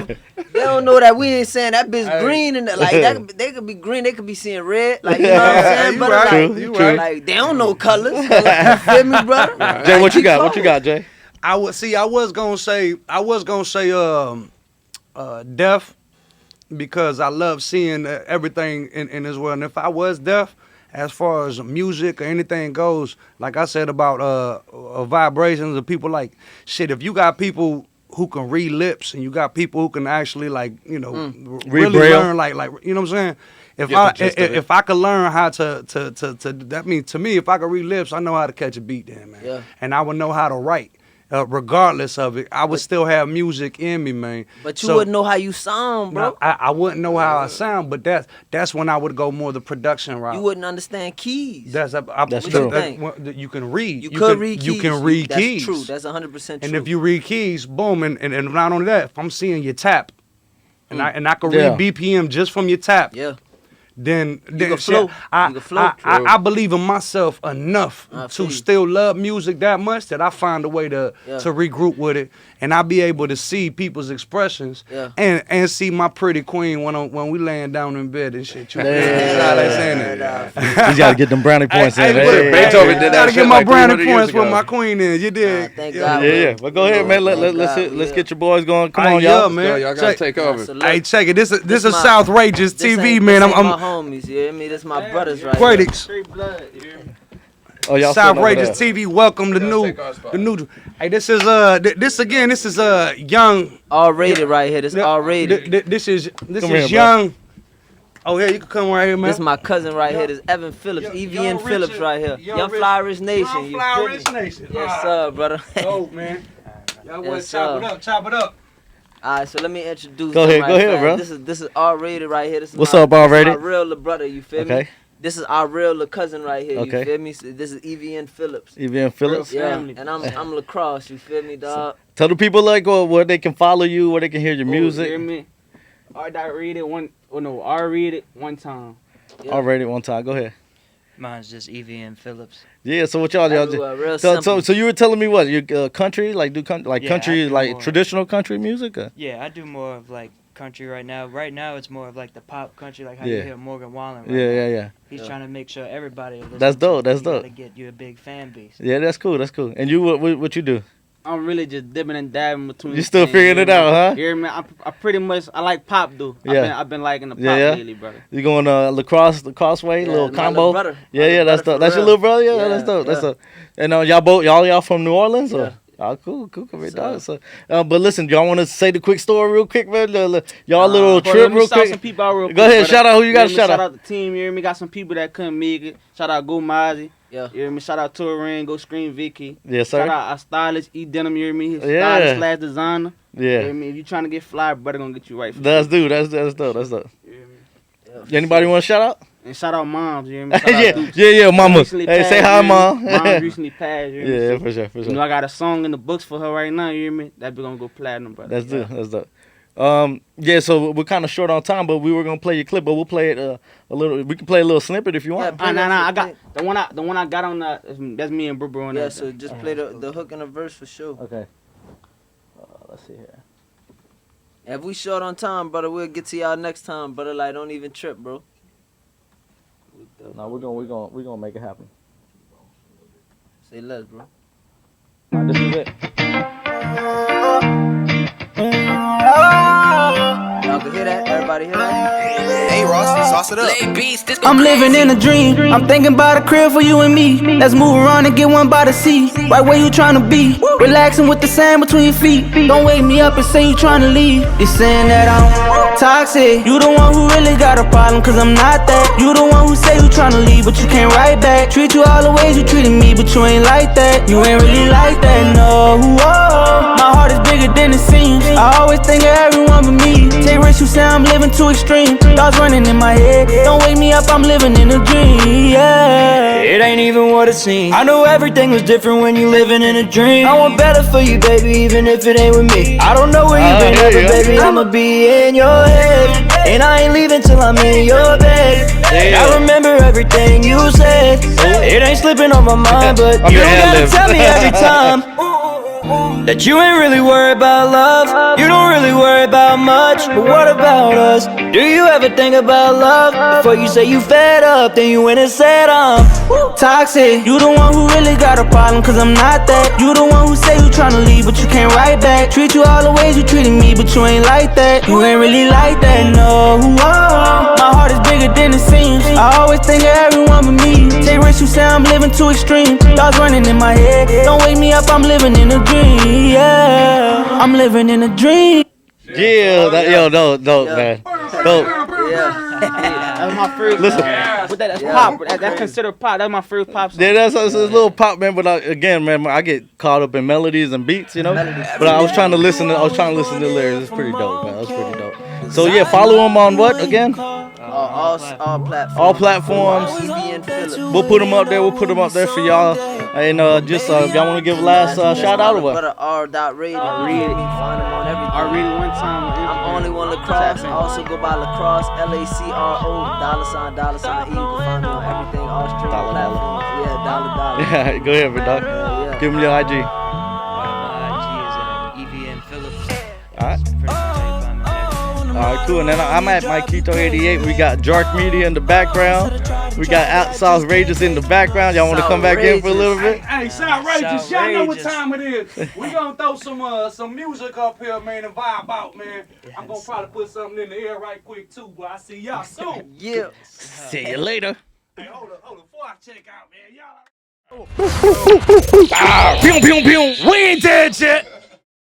They don't know that we ain't saying that bitch green and like that. They could be green. They could be seeing red. Like you know what I'm saying? You But right, like, you right. like they don't know colors. Like, you feel me, brother? Jay, what you Keep got? What going. you got, Jay? I was gonna say deaf because I love seeing everything in this world. And if I was deaf, as far as music or anything goes, like I said about vibrations of people, like shit. If you got people who can read lips and you got people who can actually Read really Braille. learn like you know what I'm saying. If Get I the gist of it. if I could learn how to that means to me, if I could read lips, I know how to catch a beat then, man. Yeah. And I would know how to write. Regardless of it, I would still have music in me, man. But you So, wouldn't know how you sound, bro. no, I wouldn't know how I sound, but that's when I would go more the production route. You wouldn't understand keys. That's That's What true. you think? You can read. You could read keys. You can read That's keys. true. That's 100% true. And if you read keys, boom, and not only that, if I'm seeing your tap, and I can Yeah. read BPM just from your tap, yeah. then can shit, flow. I, You can flow. I believe in myself enough I to feel you. still love music that much that I find a way to Yeah. regroup with it, and I be able to see people's expressions Yeah. and see my pretty queen when we laying down in bed and shit. You Yeah. how they saying it. He's got to get them brownie points in. Hey, Hey, Beethoven did that Gotta shit get my like brownie 300 years points with ago. my queen in. You dig? Thank Yeah. God. Yeah. Well, go ahead, man. Thank God, Let's yeah. get your boys going. Come Hey, on, yeah, y'all. man. Yo, y'all gotta Check- take over. Salute. Hey, check it. This is my- Southrageous This TV, ain't- man. this ain't my I'm homies. You hear me? This my brothers right Quadix. here. Oh, y'all sitting over Southrageous there. TV. Welcome to the new. Hey, this is this is young. R.Rated right here. This R.Rated. This is Come here, bro. young Oh, yeah, you can come right here, man. This is my cousin right here. This Evnphillips, Evnphillips right here. Young Fly Rich Nation. Young Fly Rich Nation. Yes, sir, brother. Dope, man. Y'all want Yes, to chop it up, chop it up. All right, so let me introduce. Go ahead, bro. This is R.Rated right here. This is What's up, R.Rated? This is my real little brother. You feel me? This is our real little cousin right here. Okay. You feel me? So this is Evnphillips. Evnphillips. Yeah, and I'm Lacrosse. You feel me, dog? Tell the people like where they can follow you, where they can hear your music. Hear me? R.Rated R.Rated one time. Yeah. R.Rated one time. Go ahead. Mine's just Evnphillips. Yeah. So what y'all real so you were telling me what you country like country like more. traditional country music? Yeah, I do more of like country right now. Right now it's more of like the pop country, like how Yeah. you hear Morgan Wallen. Right Yeah, now. yeah. He's trying to make sure everybody. That's dope. That's dope. To get you a big fan base. Yeah, that's cool. That's cool. And you what you do? I'm really just dipping and dabbing between. You still figuring it out, huh? You hear me? I pretty much I like pop though. Yeah. I've been liking the pop Yeah. lately, brother. You going Lacrosse way, little my combo? little brother. Yeah, that's dope. That's your little brother. Yeah, that's dope. That's dope. And y'all from New Orleans or? Oh, cool, great dog. So, but listen, y'all want to say the quick story real quick, man? Y'all little trip real quick. Some people out real quick, Go ahead, brother. shout out who you got to Shout shout out the team. You hear me? Got some people that couldn't make it. Shout out Go Mozzie. Yeah. You hear me? Shout out Touring, Go Scream Vicky. Yes, sir. Shout out our stylist, E Denim. You hear me? His Yeah. stylist / designer. You hear Yeah, me? If you trying to get fly, brother, gonna get you right. For that's sure. dude. That's dope. That's dope. You hear me? Anybody want to shout out? And shout out moms. You hear me? Shout out Dukes. yeah, mama. Recently Hey, passed, say you hi, hear me? mom. Mom recently passed. You hear me? Yeah, So, for sure, for you know, sure. I got a song in the books for her right now. You hear me? That be gonna go platinum, brother. That's dope. That's dope. Yeah, so we're kind of short on time, but we were gonna play your clip, but we'll play it a little. We can play a little snippet if you want. Nah. I got the one I got on that. That's me and Bro on that. Yeah, so just play the hook and the verse for sure. Okay. Let's see here. If we short on time, brother, we'll get to y'all next time, brother. Like, don't even trip, bro. No, we're gonna make it happen. Say less, bro. This is it. Y'all can hear that? Everybody hear that? Hey Ross, sauce it up. I'm living in a dream. I'm thinking about a crib for you and me. Let's move around and get one by the sea. Right where you tryna be. Relaxing with the sand between your feet. Don't wake me up and say you tryna leave. You're saying that I'm toxic. You the one who really got a problem, cause I'm not that. You the one who say you tryna leave, but you can't write back. Treat you all the ways you treated me, but you ain't like that. You ain't really like that, no. Whoa. My heart is bigger than it seems. I always think of everyone but me. Take risks, you say I'm living too extreme. Thoughts running in my head. Don't wake me up, I'm living in a dream, yeah. It ain't even what it seems. I knew everything was different when you living in a dream. I want better for you, baby, even if it ain't with me. I don't know where you been at, but baby, I'ma be in your head. And I ain't leaving till I'm in your bed. I remember everything you said. It ain't slipping on my mind, but you don't gotta tell me every time that you ain't really worried about love. You don't really worry about much, but what about us? Do you ever think about love? Before you say you fed up, then you went and said I'm toxic. You the one who really got a problem, cause I'm not that. You the one who say you tryna leave, but you can't write back. Treat you all the ways you treated me, but you ain't like that. You ain't really like that, no. My heart is bigger than it seems. I always think of everyone but me. Take risks, you say I'm living too extreme. Thoughts running in my head. Don't wake me up, I'm living in a dream, yeah. I'm living in a dream. Yeah, dope, man. Dope. That's my first. Listen. That's pop. That's considered pop. That's my first pop song. Yeah, that's a little pop, man. But again, man, I get caught up in melodies and beats, you know. But I was trying to listen to the lyrics. It's pretty dope, man. That's pretty dope. So yeah, follow him on what again? All platforms. All platforms. Evnphillips. We'll put them up there. We'll put them up there for y'all. And just y'all want to give a last shout out or what? Brother R.Rated. R.Rated. Find him on everything. R.Rated one time. I'm only one Lacrosse. I also go by Lacrosse. LACRO. $$. E. You can find me on everything. All streaming platforms. Yeah, $. Yeah, go ahead, big dog. Yeah. Give him your IG. My IG is Evnphillips. All right. All right, cool. And then I'm at Mikito 88. We got Jark Media in the background. We got Southrageous in the background. Y'all want to come back in for a little bit? Hey, Southrageous, y'all know what time it is. We gonna throw some music up here, man, and vibe out, man. I'm gonna probably put something in the air right quick too, but I see y'all soon. Yeah. See you later. Hey, hold up, before I check out, man, y'all. Pew, pew, pew. We ain't dead yet.